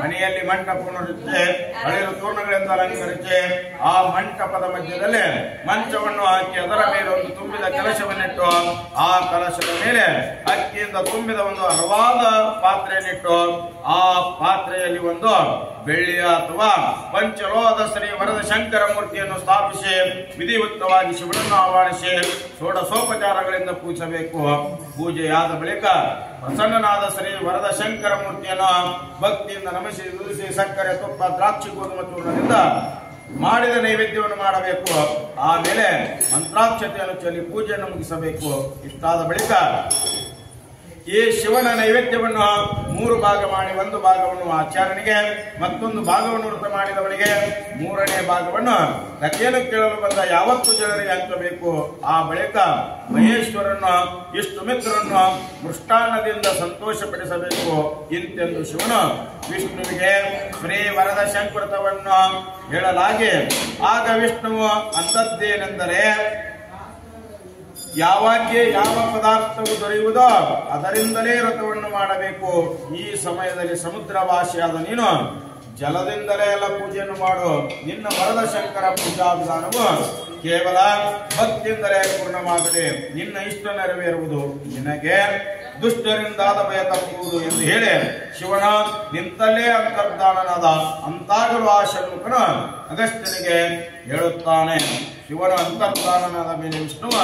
ಮನೆಯಲ್ಲಿ ಮಂಟಪವನ್ನು ರಚಿಸಿ ಹಳೆಯ ತೋರಣಗಳಿಂದ ಅಲಂಕರಿಸಿ ಆ ಮಂಟಪದ ಮಧ್ಯದಲ್ಲಿ ಮಂಚವನ್ನು ಹಾಕಿ ಅದರ ಮೇಲೆ ಒಂದು ತುಂಬಿದ ಕಲಶವನ್ನಿಟ್ಟು ಆ ಕಲಶದ ಮೇಲೆ ಅಕ್ಕಿಯಿಂದ ತುಂಬಿದ ಒಂದು ಹಲವಾದ ಪಾತ್ರೆಯನ್ನಿಟ್ಟು ಆ ಪಾತ್ರೆಯಲ್ಲಿ ಒಂದು ಬೆಳ್ಳಿಯ ಅಥವಾ ಪಂಚಲೋಹದ ಶ್ರೀ ವರದ ಶಂಕರ ಮೂರ್ತಿಯನ್ನು ಸ್ಥಾಪಿಸಿ ವಿಧಿಯುಕ್ತವಾಗಿ ಶಿವನನ್ನು ಆಹ್ವಾನಿಸಿ ಷೋಡಶೋಪಚಾರಗಳಿಂದ ಪೂಜಿಸಬೇಕು. ಪೂಜೆಯಾದ ಬಳಿಕ ಪ್ರಸನ್ನನಾದ ಶ್ರೀ ವರದ ಶಂಕರ ಮೂರ್ತಿಯನ್ನು ಭಕ್ತಿಯಿಂದ ನಮಿಸಿ ನುಡಿಸಿ ಸಕ್ಕರೆ, ತುಪ್ಪ, ದ್ರಾಕ್ಷಿ, ಗೋಧುಮ ಚೂರ್ಣದಿಂದ ಮಾಡಿದ ನೈವೇದ್ಯವನ್ನು ಮಾಡಬೇಕು. ಆಮೇಲೆ ಮಂತ್ರಾಕ್ಷತೆಯನ್ನು ಚೆಲ್ಲಿ ಪೂಜೆಯನ್ನು ಮುಗಿಸಬೇಕು. ಇಷ್ಟಾದ ಬಳಿಕ ಈ ಶಿವನ ನೈವೇದ್ಯವನ್ನು 3 ಭಾಗ ಮಾಡಿ 1 ಭಾಗವನ್ನು ಆಚಾರ್ಯನಿಗೆ, ಮತ್ತೊಂದು ಭಾಗವನ್ನು ವೃತ ಮಾಡಿದವನಿಗೆ, 3ನೇ ಭಾಗವನ್ನು ಕಥೆಯನ್ನು ಕೇಳಲು ಬಂದ ಯಾವತ್ತು ಜನರಿಗೆ ಹಂಚಬೇಕು. ಆ ಬಳಿಕ ಮಹೇಶ್ವರನ್ನು ಇಷ್ಟು ಮಿತ್ರರನ್ನು ಮೃಷ್ಟಾನ್ನದಿಂದ ಸಂತೋಷಪಡಿಸಬೇಕು ಇಂತೆಂದು ಶಿವನು ವಿಷ್ಣುವಿಗೆ ಶ್ರೀ ವರದ ಶಂಕೃತವನ್ನು ಹೇಳಲಾಗಿ, ಆಗ ವಿಷ್ಣುವು ಅಂದದ್ದೇನೆಂದರೆ, ಯಾವಾಗ್ಯೇ ಯಾವ ಪದಾರ್ಥವು ದೊರೆಯುವುದೋ ಅದರಿಂದಲೇ ವ್ರತವನ್ನು ಮಾಡಬೇಕು. ಈ ಸಮಯದಲ್ಲಿ ಸಮುದ್ರವಾಸಿಯಾದ ನೀನು ಜಲದಿಂದಲೇ ಎಲ್ಲ ಪೂಜೆಯನ್ನು ಮಾಡು. ನಿನ್ನ ವರದ ಶಂಕರ ಪೂಜಾ ವಿಧಾನವು ಕೇವಲ ಭಕ್ತಿಯಿಂದಲೇ ಪೂರ್ಣವಾಗಲಿ. ನಿನ್ನ ಇಷ್ಟ ನೆರವೇರುವುದು, ನಿನಗೆ ದುಷ್ಟರಿಂದಾದ ಭಯ ತಪ್ಪುವುದು ಎಂದು ಹೇಳಿ ಶಿವನ ನಿಂತಲ್ಲೇ ಅಂತರ್ಧಾನನಾದ. ಅಂತಾಗಲು ಆ ಷಣ್ಮುಖನು ಅಗಸ್ತ್ಯನಿಗೆ ಹೇಳುತ್ತಾನೆ. ಶಿವನ ಅಂತರ್ಧಾನನಾದ ಮೇಲೆ ವಿಷ್ಣುವ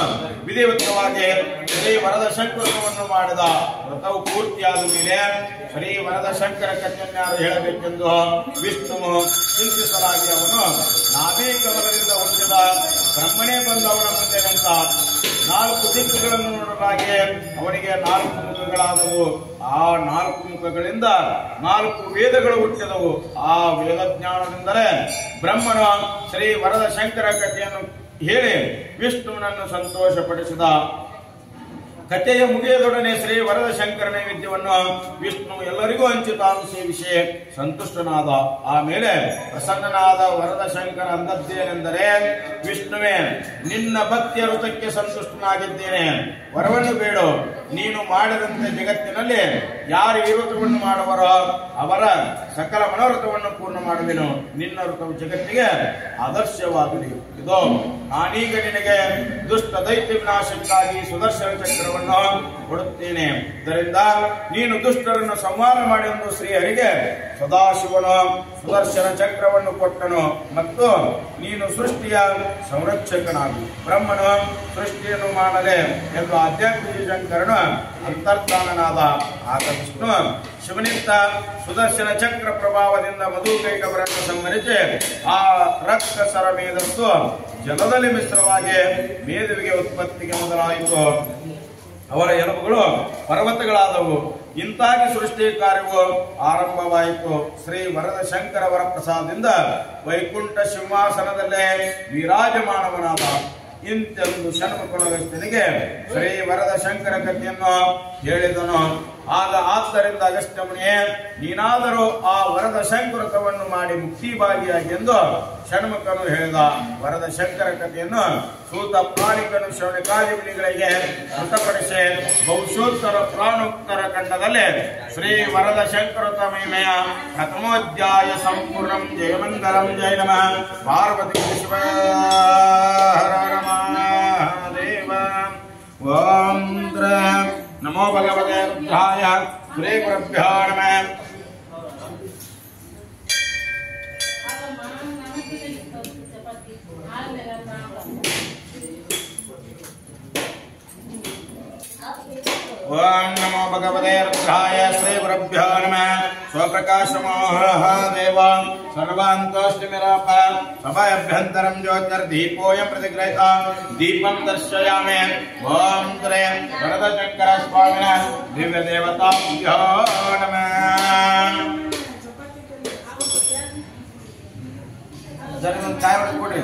ವಿಧಿವತ್ತವಾಗಿ ಶ್ರೀ ವರದ ಶಂಕರವನ್ನು ಮಾಡಿದ. ವ್ರತವು ಪೂರ್ತಿಯಾದ ಮೇಲೆ ಶ್ರೀ ವರದ ಶಂಕರ ಕಥೆಯನ್ನಾರು ಹೇಳಬೇಕೆಂದು ವಿಷ್ಣುವು ಚಿಂತಿಸಲಾಗಿ ಅವನು ನಾಭಿ ಕಮಲದಿಂದ ಹುಟ್ಟಿದ ಬ್ರಹ್ಮನೇ ಬಂದು ಅವನ ಮುಂದೆ ನಿಂತ. 4 ದಿಕ್ಕುಗಳನ್ನು ನೋಡಲಾಗಿ ಅವನಿಗೆ 4 ಮುಖಗಳಾದವು. ಆ 4 ಮುಖಗಳಿಂದ 4 ವೇದಗಳು ಹುಟ್ಟಿದವು. ಆ ವೇದಜ್ಞಾನದಿಂದಲೇ ಬ್ರಹ್ಮನು ಶ್ರೀ ವರದ ಶಂಕರ ಕಥೆಯನ್ನು ಹೇಳಿ ವಿಷ್ಣುವನನ್ನು ಸಂತೋಷಪಡಿಸಿದ. ಕಥೆಯ ಮುಗಿಯದೊಡನೆ ಶ್ರೀ ವರದ ಶಂಕರ ನೈವೇದ್ಯವನ್ನು ವಿಷ್ಣು ಎಲ್ಲರಿಗೂ ಹಂಚಿ ತಾನು ಸೇವಿಸಿ ಸಂತುಷ್ಟನಾದ. ಆಮೇಲೆ ಪ್ರಸನ್ನನಾದ ವರದ ಶಂಕರ ಅಂದದ್ದೇನೆಂದರೆ, ವಿಷ್ಣುವೇ, ನಿನ್ನ ಭಕ್ತಿಯ ವೃತಕ್ಕೆ ಸಂತುಷ್ಟನಾಗಿದ್ದೇನೆ. ವರವನ್ನು ಬೇಡು. ನೀನು ಮಾಡಿದಂತೆ ಜಗತ್ತಿನಲ್ಲಿ ಯಾರು ಈ ವ್ರತವನ್ನು ಮಾಡುವರೋ ಅವರ ಸಕಲ ಮನೋವ್ರತವನ್ನು ಪೂರ್ಣ ಮಾಡುವೆನು. ನಿನ್ನ ವ್ರತವು ಜಗತ್ತಿಗೆ ಆದರ್ಶವಾಗಲಿ. ಇದೋ ನಾನೀಗ ನಿನಗೆ ದುಷ್ಟ ದೈತ್ಯ ವಿನಾಶಕ್ಕಾಗಿ ಸುದರ್ಶನ ಚಕ್ರವನ್ನು ಕೊಡುತ್ತೇನೆ. ಇದರಿಂದ ನೀನು ದುಷ್ಟರನ್ನು ಸಂಹಾರ ಮಾಡೆಂದು ಶ್ರೀಹರಿಗೆ ಸದಾಶಿವನು ಸುದರ್ಶನ ಚಕ್ರವನ್ನು ಕೊಟ್ಟನು. ಮತ್ತು ನೀನು ಸೃಷ್ಟಿಯ ಸಂರಕ್ಷಕನಾಗು. ಬ್ರಹ್ಮನು ಸೃಷ್ಟಿಯನ್ನು ಮಾಡಲೆ ಎಂದು ಆಧ್ಯಾತ್ಮಿಕ ಶಂಕರನು ಅಂತರ್ಧಾನನಾದ. ಆಗ ವಿಷ್ಣು ಶಿವನಿಂದ ಸುದರ್ಶನ ಚಕ್ರ ಪ್ರಭಾವದಿಂದ ಮಧುಕೈಟವರನ್ನು ಸಂಹರಿಸಿ ಆ ರಕ್ತಸರ ಮೇದಸ್ಸು ಜಲದಲ್ಲಿ ಮಿಶ್ರವಾಗಿ ಮೇದುವಿಗೆ ಉತ್ಪತ್ತಿಗೆ ಮೊದಲಾಯಿತು. ಅವರ ಎಲುಬುಗಳು ಪರ್ವತಗಳಾದವು. ಇಂತಾಗಿ ಸೃಷ್ಟಿ ಕಾರ್ಯವು ಆರಂಭವಾಯಿತು. ಶ್ರೀ ವರದ ಶಂಕರ ವರಪ್ರಸಾದದಿಂದ ವೈಕುಂಠ ಸಿಂಹಾಸನದಲ್ಲೇ ವಿರಾಜಮಾನವನಾದ. ಇಂತೆಂದು ಷಣ್ಮುಖನು ಅಗಸ್ತ್ಯನಿಗೆ ಶ್ರೀ ವರದ ಶಂಕರ ಕಥೆಯನ್ನು ಹೇಳಿದನು. ಆಗ ಆದ್ದರಿಂದ ಅಗಸ್ತ್ಯ ಮುನಿಯೇ, ನೀನಾದರೂ ಆ ವರದ ಶಂಕರತವನ್ನು ಮಾಡಿ ಮುಕ್ತಿಭಾಗಿಯಾಗಿ ಎಂದು ಷಣ್ಮುಖನು ಹೇಳಿದ. ವರದ ಶಂಕರ ಕಥೆಯನ್ನು ಸೂತ ಪ್ರಾಣಿಕನು ಶೌನಕಾದಿ ಮುನಿಗಳಿಗೆ ಮೃತಪಡಿಸಿ ಬಹುಶೋತ್ತರ ಪ್ರಾಣೋತ್ತರ ಖಂಡದಲ್ಲಿ ಶ್ರೀ ವರದ ಶಂಕರತ ಮಹಿಮೆಯ ಪ್ರಥಮೋಧ್ಯಾಯ ಸಂಪೂರ್ಣಂ. ಜಯಮಂಗಲಂ. ಜಯ ನಮಃ ಪಾರ್ವತಿ ಶಿವ ಹರ ಮಹಾದೇವ. ಓಂ ನಮೋ ಭಗವತೆ ರುದ್ರಾಯ. ಶ್ರೀ ಗುರುಭ್ಯೋ ನಮಃ. ಓಂ ನಮೋ ಭಗವತೆ ರುದ್ರಾಯ. ಶ್ರೀ ಗುರುಭ್ಯೋ ನಮಃ. ಸ್ವಪ್ರಕಾಶಮೋಹ ದೇವ ಸರ್ವಾಂತೋಷ್ಟಿಮಿರಾಪ ಸಭಾಭ್ಯಂತರಂ ಜ್ಯೋತಿರ್ದೀಪೋಯಂ ಪ್ರತಿಗ್ರಹಿತ ದೀಪಂ ದರ್ಶಯಾಮಿ. ಓಂ ಶ್ರೀ ವರದ ಶಂಕರ ಸ್ವಾಮಿನ ದಿವ್ಯ ದೇವತಾಭ್ಯೋ ನಮಃ. ಕೊಡ್ರಿ.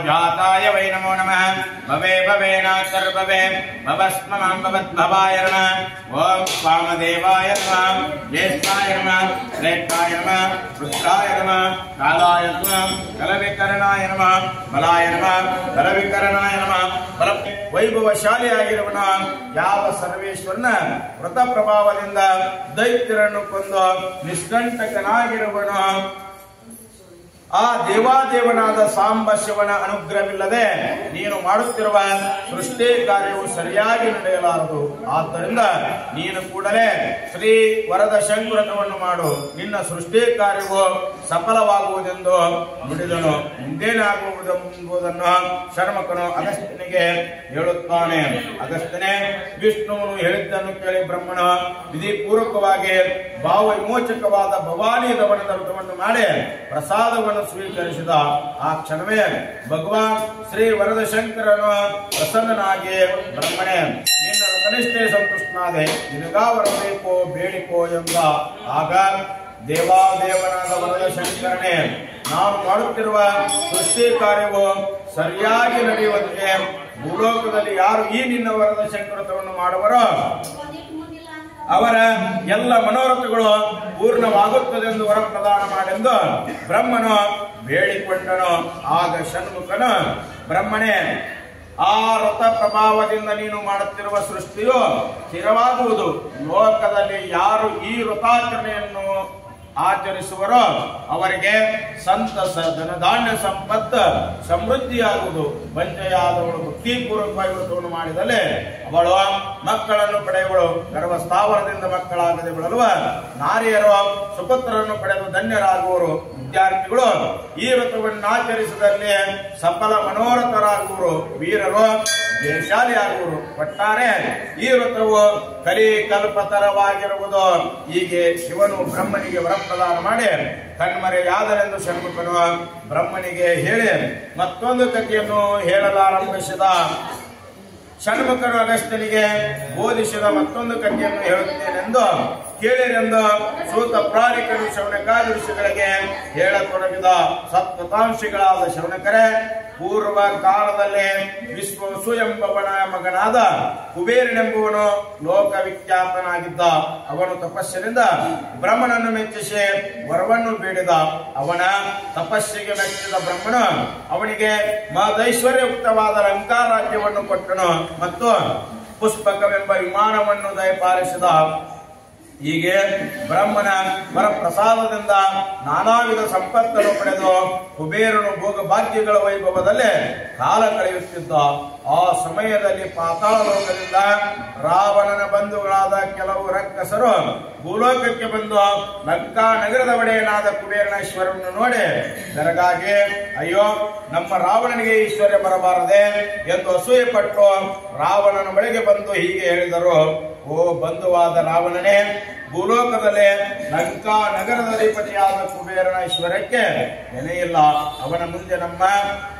ಜಾತಾಯ ವೈ ನಮೋ ನಮಃ. ಭವೆ ಭವೇನಾತರ್ಭವೆ ಭವಸ್ಮಮಾಂ ಭವದ್ಭವಾಯ ನಮಃ. ಓಂ ವಾಮದೇವಾಯ ನಮಃ. ಜ್ಯೇಷ್ಠಾಯ ನಮಃ. ಶ್ರೇಷ್ಠಾಯ ನಮಃ. ರುದ್ರಾಯ ನಮಃ. ಕಾಲಾಯ ನಮಃ. ಕಲವಿಕರಣಾಯ ನಮಃ. ಬಲಾಯ ನಮಃ. ಕಲವಿಕರಣಾಯ ನಮಃ. ಬಲ ವೈಭವಶಾಲಿಯಾಗಿರುವನ ಯಾವ ಸರ್ವೇಶ್ವರನ ವ್ರತ ಪ್ರಭಾವದಿಂದ ದೈತ್ಯರನ್ನು ಕೊಂದು ನಿಷ್ಕಂಟಕನಾಗಿರುವನ ಆ ದೇವಾದೇವನಾದ ಸಾಂಬ ಶಿವನ ಅನುಗ್ರಹವಿಲ್ಲದೆ ನೀನು ಮಾಡುತ್ತಿರುವ ಸೃಷ್ಟಿ ಕಾರ್ಯವು ಸರಿಯಾಗಿ ನಡೆಯಲಾರದು. ಆದ್ದರಿಂದ ನೀನು ಕೂಡಲೇ ಶ್ರೀ ವರದ ಶಂಕರತವನ್ನು ಮಾಡು. ನಿನ್ನ ಸೃಷ್ಟಿ ಕಾರ್ಯವು ಸಫಲವಾಗುವುದೆಂದು ನುಡಿದನು. ಮುಂದೇನಾಗುವುದೆಂಬುದನ್ನು ಷಣ್ಮುಖನು ಅಗಸ್ತ್ಯನಿಗೆ ಹೇಳುತ್ತಾನೆ. ಅಗಸ್ತ್ಯನೇ, ವಿಷ್ಣುವನು ಹೇಳಿದ್ದನ್ನು ಕೇಳಿ ಬ್ರಹ್ಮನು ವಿಧಿಪೂರ್ವಕವಾಗಿ ಭಾವ ವಿಮೋಚಕವಾದ ಭವಾನಿ ದವನದ ವ್ರತವನ್ನು ಮಾಡಿ ಪ್ರಸಾದವನ್ನು ಪ್ರಸಾದವನ್ನು ಸ್ವೀಕರಿಸಿದ ಆ ಕ್ಷಣವೇ ಭಗವಾನ್ ಶ್ರೀ ವರದಶಂಕರನು ಪ್ರಸನ್ನನಾಗಿ ಬ್ರಹ್ಮಣೇ ನಿನ್ನ ರತನಿಷ್ಠೆ ಸಂತುಷ್ಟನಾದೆ, ನಿನಗಾವರ ಬೇಕೋ ಬೇಡಿಕೋ ಎಂದ. ಆಗ ದೇವಾದೇವನಾದ ವರದಶಂಕರನೇ, ನಾನು ಮಾಡುತ್ತಿರುವ ಸೃಷ್ಟಿ ಕಾರ್ಯವು ಸರಿಯಾಗಿ ನಡೆಯುವಂತೆ ಭೂಲೋಕದಲ್ಲಿ ಯಾರು ಈ ನಿನ್ನ ವರದ ಶಂಕರತವನ್ನು ಮಾಡುವರೋ ಅವರ ಎಲ್ಲ ಮನೋರಥಗಳು ಪೂರ್ಣವಾಗುತ್ತದೆಂದು ವರ ಪ್ರದಾನ ಮಾಡೆಂದು ಬ್ರಹ್ಮನು ಬೇಡಿಕೊಂಡನು. ಆಗ ಷಣ್ಮುಖನು, ಬ್ರಹ್ಮಣೇ, ಆ ರಥ ಪ್ರಭಾವದಿಂದ ನೀನು ಮಾಡುತ್ತಿರುವ ಸೃಷ್ಟಿಯು ಸ್ಥಿರವಾಗುವುದು. ಲೋಕದಲ್ಲಿ ಯಾರು ಈ ವೃತಾಚರಣೆಯನ್ನು ಆಚರಿಸುವರೋ ಅವರಿಗೆ ಸಂತಸ, ಧನಧಾನ್ಯ ಸಂಪತ್ತು ಸಮೃದ್ಧಿಯಾಗುವುದು. ಬಂಜೆಯಾದವಳು ಭಕ್ತಿಪೂರ್ವಕವಾಗಿ ವ್ರತವನ್ನು ಮಾಡಿದಲೇ ಅವಳು ಮಕ್ಕಳನ್ನು ಪಡೆಯುವಳು. ಗರ್ಭಸ್ಥಾವರದಿಂದ ಮಕ್ಕಳಾಗದೆ ಬಿಡಲುವ ನಾರಿಯರು ಸುಪುತ್ರರನ್ನು ಪಡೆದು ಧನ್ಯರಾಗುವರು. ವಿದ್ಯಾರ್ಥಿಗಳು ಈ ವ್ರತವನ್ನು ಆಚರಿಸಿದಲ್ಲಿ ಸಫಲ ಮನೋರಥರಾಗುವರು. ವೀರರು ಜಯಶಾಲಿಯಾಗುವರು. ಒಟ್ಟಾರೆ ಈ ವ್ರತವು ಕಲಿಕಲ್ಪತರವಾಗಿರುವುದು. ಹೀಗೆ ಶಿವನು ಬ್ರಹ್ಮನಿಗೆ ವರಪ್ರದಾನ ಮಾಡಿ ಕಣ್ಮರೆಯಾದರೆಂದು ಷಣ್ಮುಖನು ಬ್ರಹ್ಮನಿಗೆ ಹೇಳಿ ಮತ್ತೊಂದು ಕಥೆಯನ್ನು ಹೇಳಲಾರಂಭಿಸಿದ. ಷಣ್ಮುಖನು ಅಗಸ್ತ್ಯನಿಗೆ ಬೋಧಿಸಿದ ಮತ್ತೊಂದು ಕಥೆಯನ್ನು ಹೇಳುತ್ತೇನೆಂದು ಕೇಳಿರೆಂದು ಸೂತ ಪ್ರಾಣಿಕರು ಶೌನಕಾದಿ ಋಷಿಗಳಿಗೆ ಹೇಳತೊಡಗಿದ. ಸತ್ಕಥಾಂಶಿಗಳಾದ ಶೌನಕರೇ, ಪೂರ್ವ ಕಾಲದಲ್ಲಿ ವಿಶ್ವವಸು ಎಂಬವನ ಮಗನಾದ ಕುಬೇರನೆಂಬುವನು ಲೋಕವಿಖ್ಯಾತನಾಗಿದ್ದ. ಅವನು ತಪಸ್ಸಿನಿಂದ ಬ್ರಹ್ಮನನ್ನು ಮೆಚ್ಚಿಸಿ ವರವನ್ನು ಬೇಡಿದ. ಅವನ ತಪಸ್ಸಿಗೆ ಮೆಚ್ಚಿದ ಬ್ರಹ್ಮನು ಅವನಿಗೆ ಮಹದೈಶ್ವರ್ಯಯುಕ್ತವಾದ ಲಂಕಾ ರಾಜ್ಯವನ್ನು ಕೊಟ್ಟನು ಮತ್ತು ಪುಷ್ಪಕವೆಂಬ ವಿಮಾನವನ್ನು ದಯಪಾಲಿಸಿದ. ಹೀಗೆ ಬ್ರಹ್ಮನ ವರಪ್ರಸಾದದಿಂದ ನಾನಾ ವಿಧ ಸಂಪತ್ತನ್ನು ಪಡೆದು ಕುಬೇರನು ಭೋಗಭಾಗ್ಯಗಳ ವೈಭವದಲ್ಲಿ ಕಾಲ ಕಳೆಯುತ್ತಿದ್ದ. ಆ ಸಮಯದಲ್ಲಿ ಪಾತಾಳ ಲೋಕದಿಂದ ರಾವಣನ ಬಂಧುಗಳಾದ ಕೆಲವು ರಕ್ಕಸರು ಭೂಲೋಕಕ್ಕೆ ಬಂದು ಲಂಕಾ ನಗರದ ಒಡೆಯನಾದ ಕುಬೇರನ ಐಶ್ವರ್ಯವನ್ನು ನೋಡಿ ಬೆರಗಾಗಿ, ಅಯ್ಯೋ, ನಮ್ಮ ರಾವಣನಿಗೆ ಐಶ್ವರ್ಯ ಬರಬಾರದೆ ಎಂದು ಅಸೂಯೆ ಪಟ್ಟು ರಾವಣನ ಬಳಿಗೆ ಬಂದು ಹೀಗೆ ಹೇಳಿದರು. ಓ ಬಂಧುವಾದ ರಾವಣನೇ, ಭೂಲೋಕದಲ್ಲಿ ಲಂಕಾ ನಗರದ ಅಧಿಪತಿಯಾದ ಕುಬೇರನ ಐಶ್ವರ್ಯಕ್ಕೆ ಬೆಲೆಯಿಲ್ಲ. ಅವನ ಮುಂದೆ ನಮ್ಮ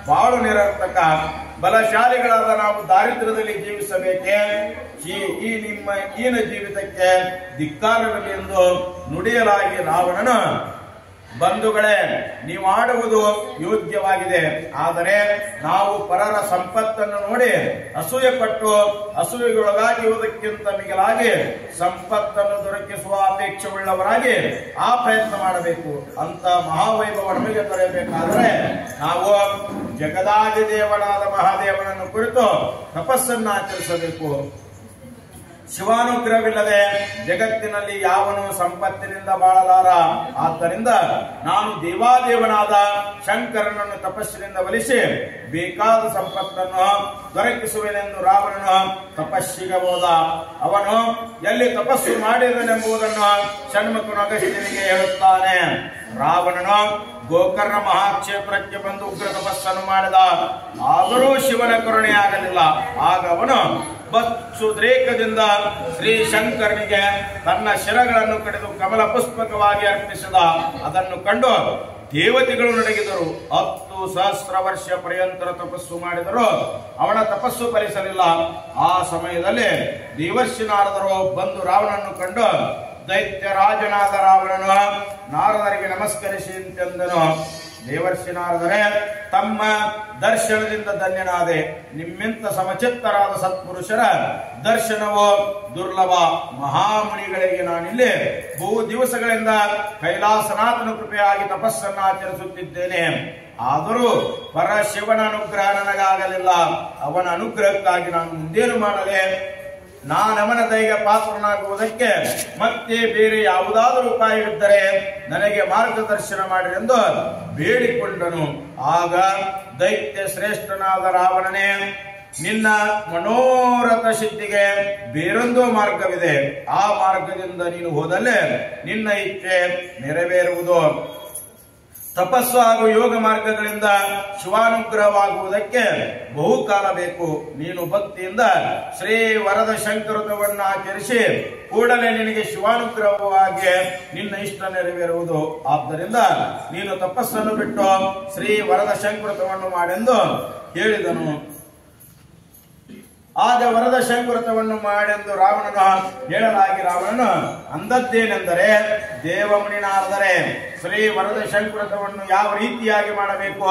ಬಾಳು ನಿರರ್ಥಕ. ಬಲಶಾಲಿಗಳಾದ ನಾವು ದಾರಿದ್ರ್ಯದಲ್ಲಿ ಜೀವಿಸಬೇಕೆ? ಈ ನಿಮ್ಮ ಈನ ಜೀವಿತಕ್ಕೆ ಧಿಕ್ಕಾರವಿರಲಿ ಎಂದು ನುಡಿಯಲಾಗಿ ರಾವಣನು, ಬಂಧುಗಳೇ, ನೀವಾಡುವುದು ಯೋಗ್ಯವಾಗಿದೆ. ಆದರೆ ನಾವು ಪರರ ಸಂಪತ್ತನ್ನು ನೋಡಿ ಅಸೂಯೆ ಪಟ್ಟು ಅಸೂಯೆಗೊಳಗಾಗಿರುವುದಕ್ಕಿಂತ ಮಿಗಿಲಾಗಿ ಸಂಪತ್ತನ್ನು ದೊರಕಿಸುವ ಅಪೇಕ್ಷೆಯುಳ್ಳವರಾಗಿ ಆ ಪ್ರಯತ್ನ ಮಾಡಬೇಕು. ಅಂತ ಮಹಾವೈಭವ ನಮಗೆ ದೊರೆಯಬೇಕಾದರೆ ನಾವು ಜಗದಾದಿದೇವನಾದ ಮಹಾದೇವನನ್ನು ಕುರಿತು ತಪಸ್ಸನ್ನು ಆಚರಿಸಬೇಕು. ಶಿವಾನುಗ್ರಹವಿಲ್ಲದೆ ಜಗತ್ತಿನಲ್ಲಿ ಯಾವನು ಸಂಪತ್ತಿನಿಂದ ಬಾಳಲಾರ. ಆದ್ದರಿಂದ ನಾನು ದೇವಾದೇವನಾದ ಶಂಕರನನ್ನು ತಪಸ್ಸಿನಿಂದ ಒಲಿಸಿ ಬೇಕಾದ ಸಂಪತ್ತನ್ನು ದೊರಕಿಸುವೆನೆಂದು ರಾವಣನು ತಪಸ್ಸಿಗೆ ಹೋದ. ಅವನು ಎಲ್ಲಿ ತಪಸ್ಸು ಮಾಡಿದನೆಂಬುದನ್ನು ಷಣ್ಮುಖನು ಅಗಸ್ತ್ಯನಿಗೆ ಹೇಳುತ್ತಾನೆ. ರಾವಣನು ಗೋಕರ್ಣ ಮಹಾಕ್ಷೇತ್ರಕ್ಕೆ ಬಂದು ಉಗ್ರ ತಪಸ್ಸನ್ನು ಮಾಡಿದ. ಆದರೂ ಶಿವನ ಕರುಣೆಯಾಗಲಿಲ್ಲ. ಆಗ ಅವನು ಬತ್ಸುದ್ರೇಕದಿಂದ ಶ್ರೀ ಶಂಕರನಿಗೆ ತನ್ನ ಶಿರಗಳನ್ನು ಕಡಿದು ಕಮಲ ಪುಷ್ಪಕವಾಗಿ ಅರ್ಪಿಸಿದ. ಅದನ್ನು ಕಂಡು ದೇವತೆಗಳು ನಡಗಿದರು. 10 ಸಹಸ್ರ ವರ್ಷ ಪರ್ಯಂತರ ತಪಸ್ಸು ಮಾಡಿದರು. ಅವನ ತಪಸ್ಸು ಫಲಿಸಲಿಲ್ಲ. ಆ ಸಮಯದಲ್ಲಿ ದೇವರ್ಷಿ ನಾರದರು ಬಂದು ರಾವಣನನ್ನು ಕಂಡು, ದೈತ್ಯ ರಾಜನಾದ ರಾವಣನು ನಾರದರಿಗೆ ನಮಸ್ಕರಿಸಿ ಎಂತೆಂದನು. ದೇವರ್ಷಿ ನಾರದರೆ, ತಮ್ಮ ದರ್ಶನದಿಂದ ಧನ್ಯನಾದೆ. ನಿಮ್ಮಿಂತ ಸಮಚಿತ್ತರಾದ ಸತ್ಪುರುಷರ ದರ್ಶನವು ದುರ್ಲಭ. ಮಹಾಮುನಿಗಳಿಗೆ ನಾನಿಲ್ಲಿ ಬಹು ದಿವಸಗಳಿಂದ ಕೈಲಾಸನಾಥನ ಕೃಪೆಯಾಗಿ ತಪಸ್ಸನ್ನು ಆಚರಿಸುತ್ತಿದ್ದೇನೆ. ಆದರೂ ಪರಶಿವನ ಅನುಗ್ರಹ ನನಗಾಗಲಿಲ್ಲ. ಅವನ ಅನುಗ್ರಹಕ್ಕಾಗಿ ನಾನು ಮುಂದೇನು ಮಾಡಲೆ? ನಾನವನ ದಯೆಗೆ ಪಾತ್ರನಾಗುವುದಕ್ಕೆ ಮತ್ತೆ ಬೇರೆ ಯಾವುದಾದರೂ ಉಪಾಯವಿದ್ದರೆ ನನಗೆ ಮಾರ್ಗದರ್ಶನ ಮಾಡಿರೆಂದು ಬೇಡಿಕೊಂಡನು. ಆಗ ದೈತ್ಯ ಶ್ರೇಷ್ಠನಾದ ರಾವಣನೇ, ನಿನ್ನ ಮನೋರಥ ಸಿದ್ಧಿಗೆ ಬೇರೊಂದು ಮಾರ್ಗವಿದೆ. ಆ ಮಾರ್ಗದಿಂದ ನೀನು ಹೋದಲ್ಲೇ ನಿನ್ನ ಇಚ್ಛೆ ನೆರವೇರುವುದು. ತಪಸ್ಸು ಹಾಗೂ ಯೋಗ ಮಾರ್ಗಗಳಿಂದ ಶಿವಾನುಗ್ರಹವಾಗುವುದಕ್ಕೆ ಬಹುಕಾಲ ಬೇಕು. ನೀನು ಭಕ್ತಿಯಿಂದ ಶ್ರೀ ವರದ ಶಂಕರತ್ವವನ್ನು ಆಚರಿಸಿ ಕೂಡಲೇ ನಿನಗೆ ಶಿವಾನುಗ್ರಹವಾಗಿ ನಿನ್ನ ಇಷ್ಟ ನೆರವೇರುವುದು. ಆದ್ದರಿಂದ ನೀನು ತಪಸ್ಸನ್ನು ಬಿಟ್ಟು ಶ್ರೀ ವರದ ಶಂಕರತ್ವವನ್ನು ಮಾಡೆಂದು ಹೇಳಿದನು. ಆಗ ವರದ ಶಂಕರತ್ವವನ್ನು ಮಾಡೆಂದು ರಾವಣನು ಹೇಳಲಾಗಿ ರಾವಣನು ಅಂದದ್ದೇನೆಂದರೆ, ದೇವಮುನಿ ನಾರದರೆ ಶ್ರೀ ವರದ ಶಂಕರತ್ವವನ್ನು ಯಾವ ರೀತಿಯಾಗಿ ಮಾಡಬೇಕು,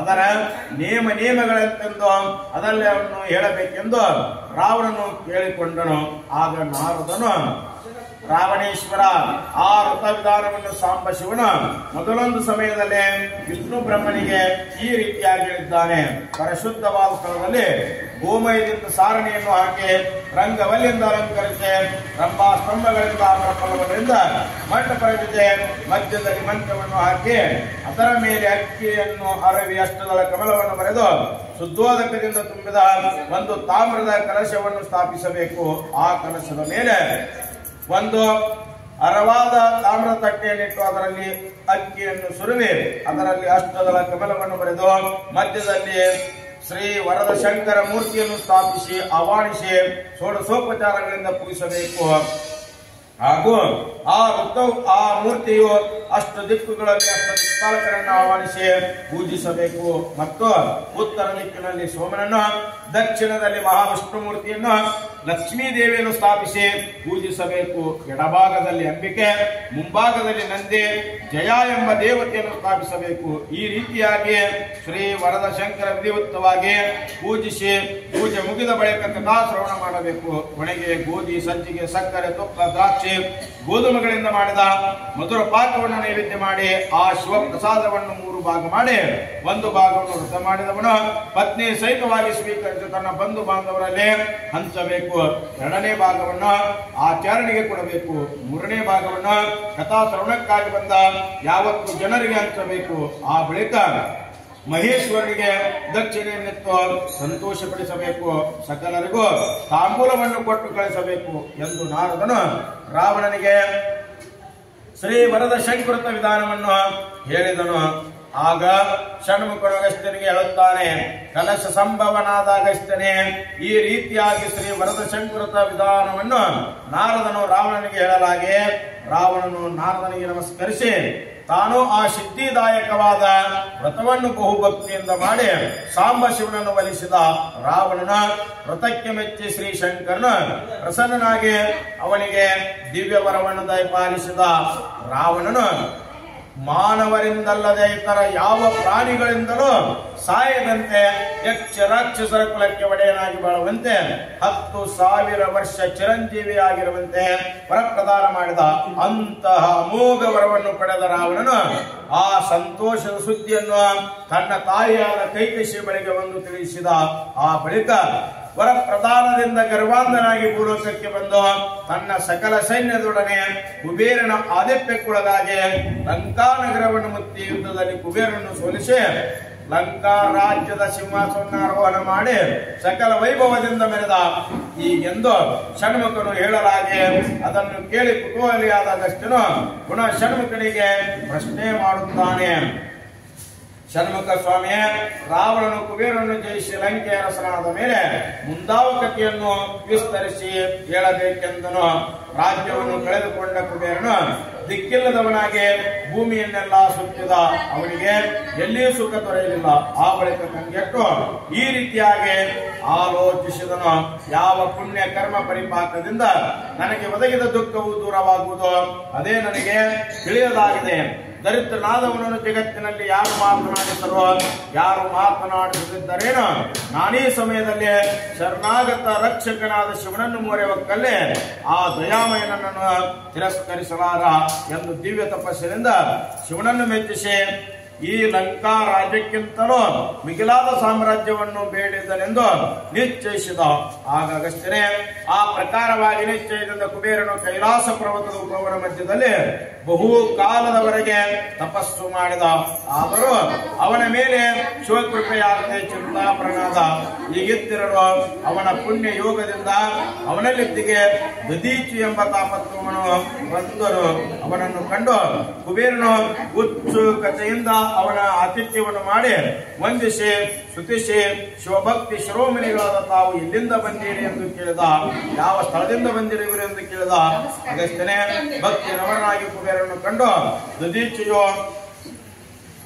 ಅದರ ನಿಯಮಗಳೆಂತೆಂದು ಅದೆಲ್ಲವನ್ನು ಹೇಳಬೇಕೆಂದು ರಾವಣನು ಕೇಳಿಕೊಂಡನು. ಆಗ ನಾರದನು, ರಾವಣೇಶ್ವರ, ಆ ವ್ರತ ವಿಧಾನವನ್ನು ಸಾಂಬ ಶಿವನು ಮೊದಲೊಂದು ಸಮಯದಲ್ಲಿ ವಿಷ್ಣು ಬ್ರಹ್ಮನಿಗೆ ಈ ರೀತಿಯಾಗಿ ಹೇಳಿದ್ದಾನೆ. ಪರಿಶುದ್ಧವಾದ ಸ್ಥಳದಲ್ಲಿ ಗೋಮಯದಿಂದ ಸಾರಣಿಯನ್ನು ಹಾಕಿ ರಂಗವಲ್ಲಿಂದ ಅಲಂಕರಿಸಿ ರಂಭಾ ಸ್ತಂಭಗಳಿಂದ ಪ್ರಫಲಗಳಿಂದ ಮಂಟಪ ರಚಿಸಿ ಮಧ್ಯದಲ್ಲಿ ಮಂತ್ರವನ್ನು ಹಾಕಿ ಅದರ ಮೇಲೆ ಅಕ್ಕಿಯನ್ನು ಅರವಿ ಅಷ್ಟದಳ ಕಮಲವನ್ನು ಬರೆದು ಶುದ್ಧೋದಕದಿಂದ ತುಂಬಿದ ಒಂದು ತಾಮ್ರದ ಕಲಶವನ್ನು ಸ್ಥಾಪಿಸಬೇಕು. ಆ ಕಲಶದ ಮೇಲೆ ಒಂದು ಅರವಾದ ತಾಮ್ರದ ತಟ್ಟೆಯನ್ನಿಟ್ಟು ಅದರಲ್ಲಿ ಅಕ್ಕಿಯನ್ನು ಸುರುವಿ ಅದರಲ್ಲಿ ಅಷ್ಟದಳ ಕಮಲವನ್ನು ಬರೆದು ಮಧ್ಯದಲ್ಲಿ ಶ್ರೀ ವರದ ಶಂಕರ ಮೂರ್ತಿಯನ್ನು ಸ್ಥಾಪಿಸಿ ಆವಾಣಿಸಿ ಷೋಡಶೋಪಚಾರಗಳಿಂದ ಪೂಜಿಸಬೇಕು. ಹಾಗೂ ಆ ಮೂರ್ತಿಯು ಅಷ್ಟು ದಿಕ್ಕುಗಳಲ್ಲಿ ಅಷ್ಟದಿಕ್ಪಾಲಕರನ್ನು ಆಹ್ವಾನಿಸಿ ಪೂಜಿಸಬೇಕು. ಮತ್ತು ಉತ್ತರ ದಿಕ್ಕಿನಲ್ಲಿ ಸೋಮನನ್ನು, ದಕ್ಷಿಣದಲ್ಲಿ ಮಹಾವಿಷ್ಣು ಮೂರ್ತಿಯನ್ನು, ಲಕ್ಷ್ಮೀ ದೇವಿಯನ್ನು ಸ್ಥಾಪಿಸಿ ಪೂಜಿಸಬೇಕು. ಎಡಭಾಗದಲ್ಲಿ ಅಂಬಿಕೆ, ಮುಂಭಾಗದಲ್ಲಿ ನಂದಿ, ಜಯ ಎಂಬ ದೇವತೆಯನ್ನು ಸ್ಥಾಪಿಸಬೇಕು. ಈ ರೀತಿಯಾಗಿ ಶ್ರೀ ವರದ ಶಂಕರ ವಿಧಿಯುಕ್ತವಾಗಿ ಪೂಜಿಸಿ ಪೂಜೆ ಮುಗಿದ ಬಳಿಕ ಕಥಾಶ್ರವಣ ಮಾಡಬೇಕು. ಒಣಗೆ ಗೋಧಿ, ಸಜ್ಜಿಗೆ, ಸಕ್ಕರೆ, ತುಪ್ಪ, ದ್ರಾಕ್ಷಿ, ಗೋಧುಮಗಳಿಂದ ಮಾಡಿದ ಮಧುರ ಪಾಕವನ್ನು ನೈವೇದ್ಯ ಮಾಡಿ ಆ ಶಿವ ಪ್ರಸಾದವನ್ನು 3 ಭಾಗ ಮಾಡಿ ಒಂದು ಭಾಗವನ್ನು ವ್ರತ ಮಾಡಿದವನು ಪತ್ನಿ ಸಹಿತವಾಗಿ ಸ್ವೀಕರಿಸಿ ತನ್ನ ಬಂಧು ಬಾಂಧವರಲ್ಲಿ ಹಂಚಬೇಕು. 2ನೇ ಭಾಗವನ್ನು ಆಚರಣೆಗೆ ಕೊಡಬೇಕು. 3ನೇ ಭಾಗವನ್ನು ಕಥಾಶ್ರವಣಕ್ಕಾಗಿ ಬಂದ ಯಾವತ್ತು ಜನರಿಗೆ ಹಂಚಬೇಕು. ಆ ಬಳಿಕ ಮಹೇಶ್ವರನಿಗೆ ದಕ್ಷಿಣೆಯನ್ನಿತ್ತು ಸಂತೋಷಪಡಿಸಬೇಕು. ಸಕಲರಿಗೂ ತಾಂಬೂಲವನ್ನು ಕೊಟ್ಟು ಕಳಿಸಬೇಕು ಎಂದು ನಾರದನು ರಾವಣನಿಗೆ ಶ್ರೀ ವರದ ಶಂಕರತ ವಿಧಾನವನ್ನು ಹೇಳಿದನು. ಆಗ ಷಣ್ಮುಖನು ಅಗಸ್ತ್ಯನಿಗೆ ಹೇಳುತ್ತಾನೆ, ಕಲಶ ಸಂಭವನಾದ ಅಗಸ್ತ್ಯನೇ, ಈ ರೀತಿಯಾಗಿ ಶ್ರೀ ವರದ ಶಂಕರತ ವಿಧಾನವನ್ನು ನಾರದನು ರಾವಣನಿಗೆ ಹೇಳಲಾಗಿ ರಾವಣನು ನಾರದನಿಗೆ ನಮಸ್ಕರಿಸಿ ತಾನು ಆ ಸಿದ್ಧಿದಾಯಕವಾದ ವ್ರತವನ್ನು ಬಹುಭಕ್ತಿಯಿಂದ ಮಾಡಿ ಸಾಂಬ ಶಿವನನ್ನು ಒಲಿಸಿದ. ರಾವಣನ ವ್ರತಕ್ಕೆ ಮೆಚ್ಚಿ ಶ್ರೀ ಶಂಕರನು ಪ್ರಸನ್ನನಾಗಿ ಅವನಿಗೆ ದಿವ್ಯ ವರವನ್ನು ದಯಪಾಲಿಸಿದ. ರಾವಣನು ಮಾನವರಿಂದಲ್ಲದೆ ಇತರ ಯಾವ ಪ್ರಾಣಿಗಳಿಂದಲೂ ಸಾಯದಂತೆ ಯಕ್ಷ ರಾಕ್ಷಸರ ಕುಲಕ್ಕೆ ಒಡೆಯನಾಗಿ ಬಾಳುವಂತೆ 10,000 ವರ್ಷ ಚಿರಂಜೀವಿಯಾಗಿರುವಂತೆ ವರಪ್ರದಾನ ಮಾಡಿದ. ಅಂತಹ ಅಮೋಘ ವರವನ್ನು ಪಡೆದ ರಾವಣನು ಆ ಸಂತೋಷದ ಸುದ್ದಿಯನ್ನು ತನ್ನ ತಾಯಿಯಾದ ಕೈಕಶಿ ಬಳಿಗೆ ಒಂದು ತಿಳಿಸಿದ. ಆ ಬಳಿಕ ವರಪ್ರದಾನದಿಂದ ಗರ್ವಾಂಧನಾಗಿ ಭೂಲೋಕಕ್ಕೆ ಬಂದು ತನ್ನ ಸಕಲ ಸೈನ್ಯದೊಡನೆ ಕುಬೇರನ ಆದಿತ್ಯಕ್ಕೊಳಗಾಗಿ ಲಂಕಾ ನಗರವನ್ನು ಮುತ್ತಿ ಯುದ್ಧದಲ್ಲಿ ಕುಬೇರನನ್ನು ಸೋಲಿಸಿ ಲಂಕಾ ರಾಜ್ಯದ ಸಿಂಹಾಸನಾರೋಹಣ ಮಾಡಿ ಸಕಲ ವೈಭವದಿಂದ ಮೆರೆದ. ಹೀಗೆಂದು ಷಣ್ಮುಖನು ಹೇಳಲಾಗಿ ಅದನ್ನು ಕೇಳಿ ಕುತೂಹಲಿಯಾದ ಅಗಸ್ತ್ಯನು ಪುನಃ ಷಣ್ಮುಖನಿಗೆ ಪ್ರಶ್ನೆ ಮಾಡುತ್ತಾನೆ. ಷಣ್ಮುಖ ಸ್ವಾಮಿಯೇ, ರಾವಣನು ಕುಬೇರನ್ನು ಜಯಿಸಿ ಲಂಕೆ ಅರಸನಾದ ಮೇಲೆ ಮುಂದಾವಕತೆಯನ್ನು ವಿಸ್ತರಿಸಿ ಹೇಳಬೇಕೆಂದನು. ರಾಜ್ಯವನ್ನು ಕಳೆದುಕೊಂಡ ಕುಬೇರನು ದಿಕ್ಕಿಲ್ಲದವನಾಗಿ ಭೂಮಿಯನ್ನೆಲ್ಲ ಸುತ್ತಿದ. ಅವನಿಗೆ ಎಲ್ಲಿಯೂ ಸುಖ ದೊರೆಯಲಿಲ್ಲ. ಆ ಬಳಿಕ ಕಂಗೆಟ್ಟು ಈ ರೀತಿಯಾಗಿ ಆಲೋಚಿಸಿದನು, ಯಾವ ಪುಣ್ಯ ಕರ್ಮ ಪರಿಪಾಕದಿಂದ ನನಗೆ ಒದಗಿದ ದುಃಖವು ದೂರವಾಗುವುದು ಅದೇ ನನಗೆ ತಿಳಿಯದಾಗಿದೆ. ದರಿದ್ರನಾದವನನ್ನು ಜಗತ್ತಿನಲ್ಲಿ ಯಾರು ಮಾತನಾಡಿಸರೋ, ಯಾರು ಮಾತನಾಡಿಸುತ್ತಿದ್ದರೇನೋ, ನಾನೀ ಸಮಯದಲ್ಲಿ ಶರಣಾಗತ ರಕ್ಷಕನಾದ ಶಿವನನ್ನು ಮೊರೆ ಹೊಕ್ಕಲ್ಲಿ ಆ ದಯಾಮಯನನ್ನು ತಿರಸ್ಕರಿಸಲಾರ ಎಂದು ದಿವ್ಯ ತಪಸ್ಸಿನಿಂದ ಶಿವನನ್ನು ಮೆಚ್ಚಿಸಿ ಈ ಲಂಕಾ ರಾಜ್ಯಕ್ಕಿಂತಲೂ ಮಿಗಿಲಾದ ಸಾಮ್ರಾಜ್ಯವನ್ನು ಬೇಡಿದನೆಂದು ನಿಶ್ಚಯಿಸಿದ. ಆಗ ಅಗಸ್ತ್ಯನೇ ಆ ಪ್ರಕಾರವಾಗಿ ನಿಶ್ಚಯದಿಂದ ಕುಬೇರನು ಕೈಲಾಸ ಪರ್ವತದ ಉಪವನ ಮಧ್ಯದಲ್ಲಿ ಬಹು ಕಾಲದವರೆಗೆ ತಪಸ್ಸು ಮಾಡಿದ. ಆದರೂ ಅವನ ಮೇಲೆ ಶಿವಕೃಪೆಯಾಗದೆ ಚಿಂತಾಪ್ರನಾದ. ಹೀಗಿದ್ದಿರಲು ಅವನ ಪುಣ್ಯ ಯೋಗದಿಂದ ಅವನಲ್ಲಿದ್ದಿಗೆ ದದೀಚಿ ಎಂಬ ತಾಪತ್ವವನ್ನು ಬಂದರು. ಅವನನ್ನು ಕಂಡು ಕುಬೇರನು ಉತ್ಸುಕತೆಯಿಂದ ಅವನ ಆತಿಥ್ಯವನ್ನು ಮಾಡಿ ವಂದಿಸಿ ಸ್ತುತಿಸಿ ಶಿವಭಕ್ತಿ ಶಿರೋಮಣಿಗಳಾದ ತಾವು ಎಲ್ಲಿಂದ ಬಂದಿರಿ ಎಂದು ಕೇಳಿದ. ಯಾವ ಸ್ಥಳದಿಂದ ಬಂದಿರುವಿರಿ ಎಂದು ಕೇಳಿದ. ಅಗಸ್ತ್ಯನೇ ಭಕ್ತಿ ನವನಾಗಿ ಕುಬೇರನನ್ನು ಕಂಡು ದದೀಚಿಯು,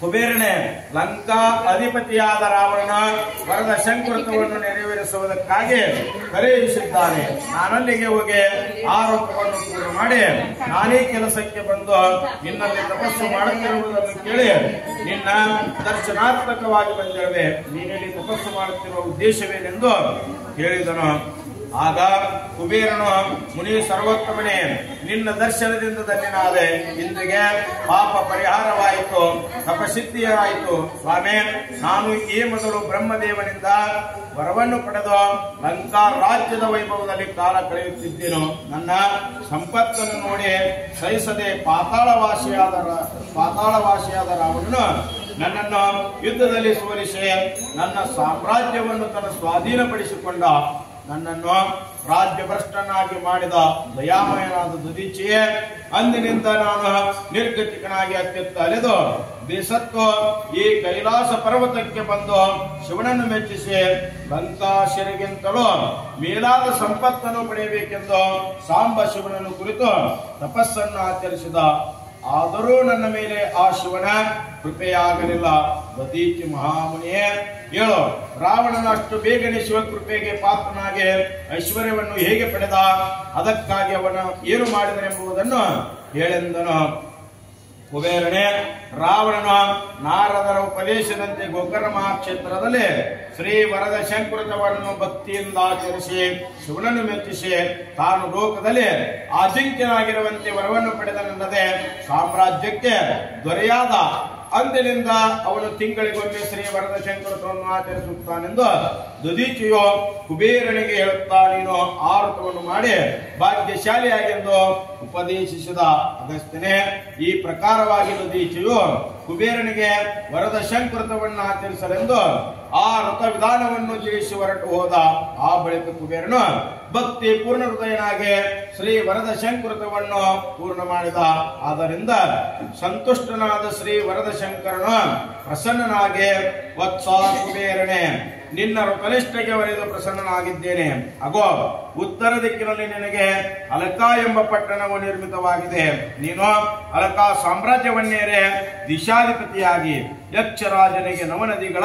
ಕುಬೇರನೇ, ಲಂಕಾ ಅಧಿಪತಿಯಾದ ರಾವಣನ ವರದ ಶಂಕೃತವನ್ನು ನೆರವೇರಿಸುವುದಕ್ಕಾಗಿ ಕರೆಯಿಸಿದ್ದಾನೆ. ನಾನಲ್ಲಿಗೆ ಹೋಗಿ ಆರೋಪವನ್ನು ಪೂರ್ಣ ಮಾಡಿ ನಾನೇ ಕೆಲಸಕ್ಕೆ ಬಂದು ನಿನ್ನಲ್ಲಿ ತಪಸ್ಸು ಮಾಡುತ್ತಿರುವುದನ್ನು ಕೇಳಿ ನಿನ್ನ ದರ್ಶನಾತ್ಮಕವಾಗಿ ಬಂದಿರುವೆ. ನೀನಲ್ಲಿ ತಪಸ್ಸು ಮಾಡುತ್ತಿರುವ ಉದ್ದೇಶವೇನೆಂದು ಹೇಳಿದನು. ಆಗ ಕುಬೇರನು, ಮುನಿ ಸರ್ವೋತ್ತಮನೇ, ನಿನ್ನ ದರ್ಶನದಿಂದ ಧನ್ಯನಾದೆ. ಇಂದಿಗೆ ಪಾಪ ಪರಿಹಾರವಾಯಿತು, ತಪಸಿದ್ಧಿಯಾಯಿತು. ಸ್ವಾಮಿ, ನಾನು ಈ ಮೊದಲು ಬ್ರಹ್ಮದೇವನಿಂದ ವರವನ್ನು ಪಡೆದು ಲಂಕಾ ರಾಜ್ಯದ ವೈಭವದಲ್ಲಿ ಕಾಲ ಕಳೆಯುತ್ತಿದ್ದೇನು. ನನ್ನ ಸಂಪತ್ತನ್ನು ನೋಡಿ ಸಹಿಸದೆ ಪಾತಾಳವಾಸಿಯಾದ ರಾವಣನು ನನ್ನನ್ನು ಯುದ್ಧದಲ್ಲಿ ಸೋಲಿಸಿ ನನ್ನ ಸಾಮ್ರಾಜ್ಯವನ್ನು ತನ್ನ ಸ್ವಾಧೀನಪಡಿಸಿಕೊಂಡ. ನನ್ನನ್ನು ರಾಜ್ಯಭ್ರಷ್ಟನಾಗಿ ಮಾಡಿದ ದಯಾಮಯನಾದ ದದೀಚಿಯೇ, ಅಂದಿನಿಂದ ನಾನು ನಿರ್ಗತಿಕನಾಗಿ ಅತ್ಯಂತ ಅಲೆದು ಬೇಸತ್ತು ಈ ಕೈಲಾಸ ಪರ್ವತಕ್ಕೆ ಬಂದು ಶಿವನನ್ನು ಮೆಚ್ಚಿಸಿ ಲಂಕಾಶಿರಿಗಿಂತಲೂ ಮೇಲಾದ ಸಂಪತ್ತನ್ನು ಪಡೆಯಬೇಕೆಂದು ಸಾಂಬ ಶಿವನನ್ನು ಕುರಿತು ತಪಸ್ಸನ್ನು ಆಚರಿಸಿದ. ಆದರೂ ನನ್ನ ಮೇಲೆ ಆ ಶಿವನ ಕೃಪೆಯಾಗಲಿಲ್ಲ. ದದೀಚಿ ಮಹಾಮುನಿಯೇ, ಹೇಳು, ರಾವಣನ ಅಷ್ಟು ಬೇಗನೆ ಶಿವಕೃಪೆಗೆ ಪಾತ್ರನಾಗಿ ಐಶ್ವರ್ಯವನ್ನು ಹೇಗೆ ಪಡೆದ? ಅದಕ್ಕಾಗಿ ಅವನು ಏನು ಮಾಡಿದನೆಂಬುದನ್ನು ಹೇಳೆಂದನು. ಕುಬೇರನೇ, ರಾವಣನು ನಾರದರ ಉಪದೇಶದಂತೆ ಗೋಕರ್ಣ ಕ್ಷೇತ್ರದಲ್ಲಿ ಶ್ರೀ ವರದ ಶಂಕೃತವನ್ನು ಭಕ್ತಿಯಿಂದ ಆಚರಿಸಿ ಶಿವನನ್ನು ಮೆಚ್ಚಿಸಿ ತಾನು ಲೋಕದಲ್ಲಿ ಅಜಿಂಕ್ಯನಾಗಿರುವಂತೆ ವರವನ್ನು ಪಡೆದನಲ್ಲದೆ ಸಾಮ್ರಾಜ್ಯಕ್ಕೆ ದೊರೆಯಾದ. ಅಂದಿನಿಂದ ಅವನು ತಿಂಗಳಿಗೊಮ್ಮೆ ಶ್ರೀ ವರದ ಶಂಕೃತವನ್ನು ಆಚರಿಸುತ್ತಾನೆಂದು ದದೀಚಿಯು ಕುಬೇರನಿಗೆ ಹೇಳುತ್ತಾ ನೀನು ಆರೋಪವನ್ನು ಮಾಡಿ ಭಾಗ್ಯಶಾಲಿಯಾಗೆಂದು ಉಪದೇಶಿಸಿದ. ಅಗಸ್ತ್ಯನೇ, ಈ ಪ್ರಕಾರವಾಗಿ ದದೀಚಿಯು ಕುಬೇರನಿಗೆ ವರದ ಶಂಕೃತವನ್ನು ಆಚರಿಸಲೆಂದು ಆ ವ್ರತ ವಿಧಾನವನ್ನು ತಿಳಿಸಿ ಹೊರಟು ಹೋದ. ಆ ಬಳಿಕ ಕುಬೇರನು ಭಕ್ತಿ ಪೂರ್ಣ ಹೃದಯನಾಗಿ ಶ್ರೀ ವರದ ಶಂಕೃತವನ್ನು ಪೂರ್ಣ ಮಾಡಿದ. ಆದ್ದರಿಂದ ಸಂತುಷ್ಟನಾದ ಶ್ರೀ ವರದ ಶಂಕರನು ಪ್ರಸನ್ನನಾಗಿ, ವತ್ಸ ಕುಬೇರನೇ, ನಿನ್ನ ಕನಿಷ್ಠಗೆ ವರೆದು ಪ್ರಸನ್ನನಾಗಿದ್ದೇನೆ. ಅಗೋ, ಉತ್ತರ ದಿಕ್ಕಿನಲ್ಲಿ ನಿನಗೆ ಅಲಕಾ ಎಂಬ ಪಟ್ಟಣವು ನಿರ್ಮಿತವಾಗಿದೆ. ನೀನು ಅಲಕಾ ಸಾಮ್ರಾಜ್ಯವನ್ನೇರೆ ದಿಶಾಧಿಪತಿಯಾಗಿ ಯಕ್ಷರಾಜನಿಗೆ ನವನದಿಗಳ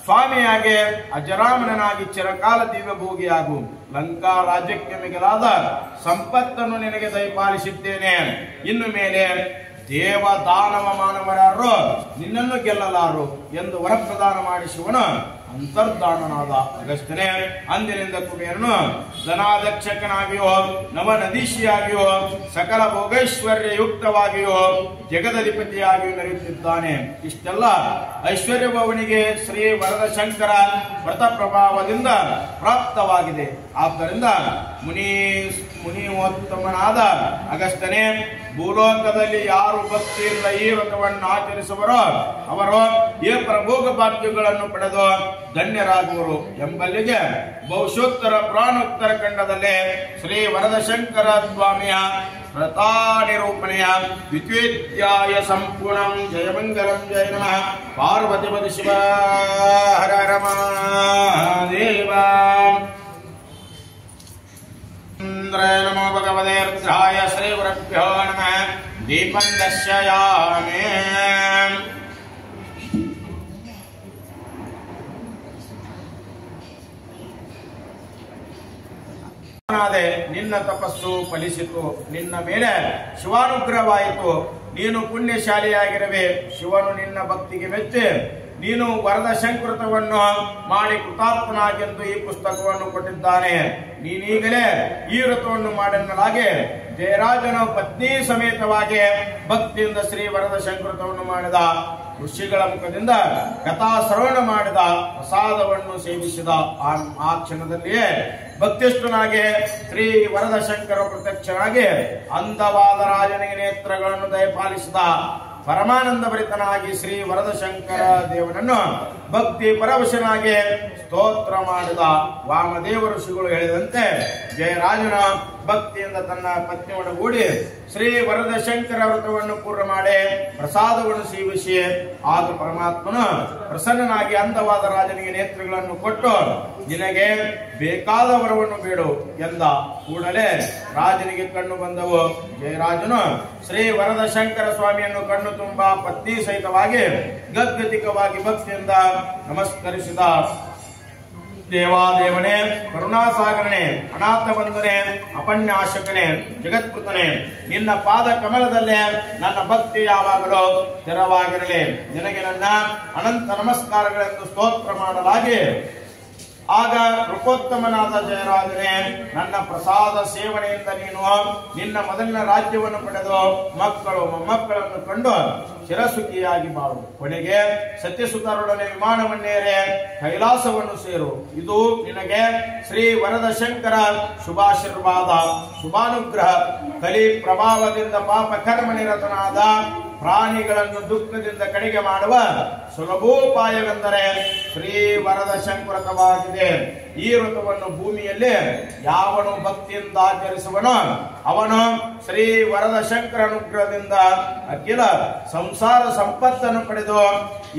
ಸ್ವಾಮಿಯಾಗಿ ಅಜರಾಮಣನಾಗಿ ಚಿರಕಾಲ ದಿವ್ಯಭೋಗಿಯಾಗು. ಲಂಕಾ ರಾಜ್ಯಕ್ಕೆ ಮಿಗಿಲಾದ ಸಂಪತ್ತನ್ನು ನಿನಗೆ ದಯಪಾಲಿಸಿದ್ದೇನೆ. ಇನ್ನು ಮೇಲೆ ದೇವ ದಾನವ ಮಾನವರಾರು ನಿನ್ನನ್ನು ಗೆಲ್ಲಲಾರು ಎಂದು ವರಪ್ರದಾನ ಮಾಡಿ ಶಿವನು ಅಂತರ್ಧಾನನಾದ. ಅಗಸ್ತ್ಯನೇ, ಅಂದಿನಿಂದ ಕುಬೇರನು ಧನಾಧ್ಯಕ್ಷಕನಾಗಿಯೋ ನವನದೀಶಿಯಾಗಿಯೋ ಸಕಲ ಭೋಗೈಶ್ವರ್ಯಯುಕ್ತವಾಗಿಯೋ ಜಗದಧಿಪತಿಯಾಗಿಯೂ ಮೆರೆಯುತ್ತಿದ್ದಾನೆ. ಇಷ್ಟೆಲ್ಲ ಐಶ್ವರ್ಯವು ಅವನಿಗೆ ಶ್ರೀ ವರದ ಶಂಕರ ವ್ರತ ಪ್ರಭಾವದಿಂದ ಪ್ರಾಪ್ತವಾಗಿದೆ. ಆದ್ದರಿಂದ ಮುನಿಯೋತ್ತಮನಾದ ಅಗಸ್ತ್ಯನೇ, ಭೂಲೋಕದಲ್ಲಿ ಯಾರು ಭಕ್ತಿಯಿಂದ ಈ ವ್ರತವನ್ನು ಆಚರಿಸುವರೋ ಅವರು ಈ ಪ್ರಭೋಗ ಭಾಗ್ಯಗಳನ್ನು ಪಡೆದು ಧನ್ಯರಾಗುವರು ಎಂಬಲ್ಲಿಗೆ ಬಹುಶೋತ್ತರ ಪುರಾಣೋತ್ತರ ಖಂಡದಲ್ಲಿ ಶ್ರೀ ವರದ ಶಂಕರ ಸ್ವಾಮಿಯ ವ್ರತಾನಿರೂಪಣೆಯ ದ್ವಿತೀಯಾಯ ಸಂಪೂರ್ಣಂ. ಜಯಮಂಗಲಂ. ಜಯ ನಮಃ ಪಾರ್ವತಿಪತಿ ಶಿವ. ಹರ ಹರ ಮಹಾದೇವ. ನಮೋ ಭಗವತೆ ರುದ್ರಾಯ ಶ್ರೀ ಗುರುಭ್ಯೋ ನಮಃ. ದೀಪಂ ದರ್ಶಯಾಮಿ. ನಿನ್ನ ತಪಸ್ಸು ಫಲಿಸಿತು, ನಿನ್ನ ಮೇಲೆ ಶಿವಾನುಗ್ರಹವಾಯಿತು. ನೀನು ಪುಣ್ಯಶಾಲಿಯಾಗಿರವೆ. ಶಿವನು ನಿನ್ನ ಭಕ್ತಿಗೆ ಮೆಚ್ಚಿ ನೀನು ವರದ ಶಂಕೃತವನ್ನು ಮಾಡಿ ಕೃತಾರ್ಥನಾಗೆಂದು ಈ ಪುಸ್ತಕವನ್ನು ಕೊಟ್ಟಿದ್ದಾನೆ. ನೀನೀಗಲೇ ಈ ವ್ರತವನ್ನು ಮಾಡಲಾಗಿ ಜಯರಾಜನ ಪತ್ನಿ ಸಮೇತವಾಗಿ ಭಕ್ತಿಯಿಂದ ಶ್ರೀ ವರದ ಶಂಕೃತವನ್ನು ಮಾಡಿದ. ಋಷಿಗಳ ಮುಖದಿಂದ ಕಥಾ ಶ್ರವಣ ಮಾಡಿದ. ಪ್ರಸಾದವನ್ನು ಸೇವಿಸಿದ. ಆ ಕ್ಷಣದಲ್ಲಿಯೇ ಭಕ್ತಿಷ್ಠನಾಗಿ ಶ್ರೀ ವರದ ಶಂಕರ ಪ್ರತ್ಯಕ್ಷನಾಗಿ ಅಂದವಾದ ರಾಜನಿಗೆ ನೇತ್ರಗಳನ್ನು ದಯಪಾಲಿಸಿದ. ಪರಮಾನಂದ ಭರಿತನಾಗಿ ಶ್ರೀ ವರದಶಂಕರ ದೇವನನ್ನು ಭಕ್ತಿ ಪರವಶನಾಗಿ ಸ್ತೋತ್ರ ಮಾಡಿದ. ವಾಮದೇವ ಋಷಿಗಳು ಹೇಳಿದಂತೆ ಜಯರಾಜನ ಭಕ್ತಿಯಿಂದ ತನ್ನ ಪತ್ನಿಯೊಡಗೂಡಿ ಶ್ರೀ ವರದಶಂಕರ ವ್ರತವನ್ನು ಪೂರ್ಣ ಮಾಡಿ ಪ್ರಸಾದವನ್ನು ಸೇವಿಸಿ ಆಗ ಪರಮಾತ್ಮನು ಪ್ರಸನ್ನನಾಗಿ ಅಂದವಾದ ರಾಜನಿಗೆ ನೇತ್ರಗಳನ್ನು ಕೊಟ್ಟು ನಿನಗೆ ಬೇಕಾದ ವರವನ್ನು ಬೇಡು ಎಂದ. ಕೂಡಲೇ ರಾಜನಿಗೆ ಕಣ್ಣು ಬಂದವು. ಜಯರಾಜನು ಶ್ರೀ ವರದಶಂಕರ ಸ್ವಾಮಿಯನ್ನು ಕಣ್ಣು ತುಂಬಾ ಪತ್ನಿ ಸಹಿತವಾಗಿ ಗದ್ಗತಿಕವಾಗಿ ಭಕ್ತಿಯಿಂದ ನಮಸ್ಕರಿಸಿದ. ದೇವಾದೇವನೇ, ಕರುಣಾಸಾಗರನೇ, ಅನಾಥ ಬಂಧುನೇ, ಅಪನ್ಯಾಸಕನೇ, ಜಗತ್ಕೃತನೇ, ನಿನ್ನ ಪಾದ ಕಮಲದಲ್ಲೇ ನನ್ನ ಭಕ್ತಿ ಯಾವಾಗಲೂ ಸ್ಥಿರವಾಗಿರಲಿ. ನಿನಗೆ ನನ್ನ ಅನಂತ ನಮಸ್ಕಾರಗಳೆಂದು ಸ್ತೋತ್ರ ಮಾಡಲಾಗಿ ಆಗ ನೃಪೋತ್ತಮನಾದ ಜಯರಾಜನೇ, ನನ್ನ ಪ್ರಸಾದ ಸೇವನೆಯಿಂದ ನೀನು ನಿನ್ನ ಮೊದಲಿನ ರಾಜ್ಯವನ್ನು ಪಡೆದು ಮಕ್ಕಳು ಮೊಮ್ಮಕ್ಕಳನ್ನು ಕಂಡು ಚಿರಸುಖಿಯಾಗಿ ಬಾಳು. ಕೊನೆಗೆ ಸತ್ಯಸುತರೊಡನೆ ವಿಮಾನವನ್ನೇರೆ ಕೈಲಾಸವನ್ನು ಸೇರು. ಇದು ನಿನಗೆ ಶ್ರೀ ವರದಶಂಕರ ಶುಭಾಶೀರ್ವಾದ, ಶುಭಾನುಗ್ರಹ. ಕಲಿ ಪ್ರಭಾವದಿಂದ ಪಾಪ ಕರ್ಮ ನಿರತನಾದ ಪ್ರಾಣಿಗಳನ್ನು ದುಃಖದಿಂದ ಕಡೆಗೆ ಮಾಡುವ ಸುಲಭೋಪಾಯವೆಂದರೆ ಶ್ರೀ ವರದಶಂಕರವಾಗಿದೆ. ಈ ವ್ರತವನ್ನು ಭೂಮಿಯಲ್ಲಿ ಯಾವನು ಭಕ್ತಿಯಿಂದ ಆಚರಿಸುವನೋ ಅವನು ಶ್ರೀ ವರದಶಂಕರ ಅನುಗ್ರಹದಿಂದ ಅಖಿಲ ಸಂಸಾರ ಸಂಪತ್ತನ್ನು ಪಡೆದು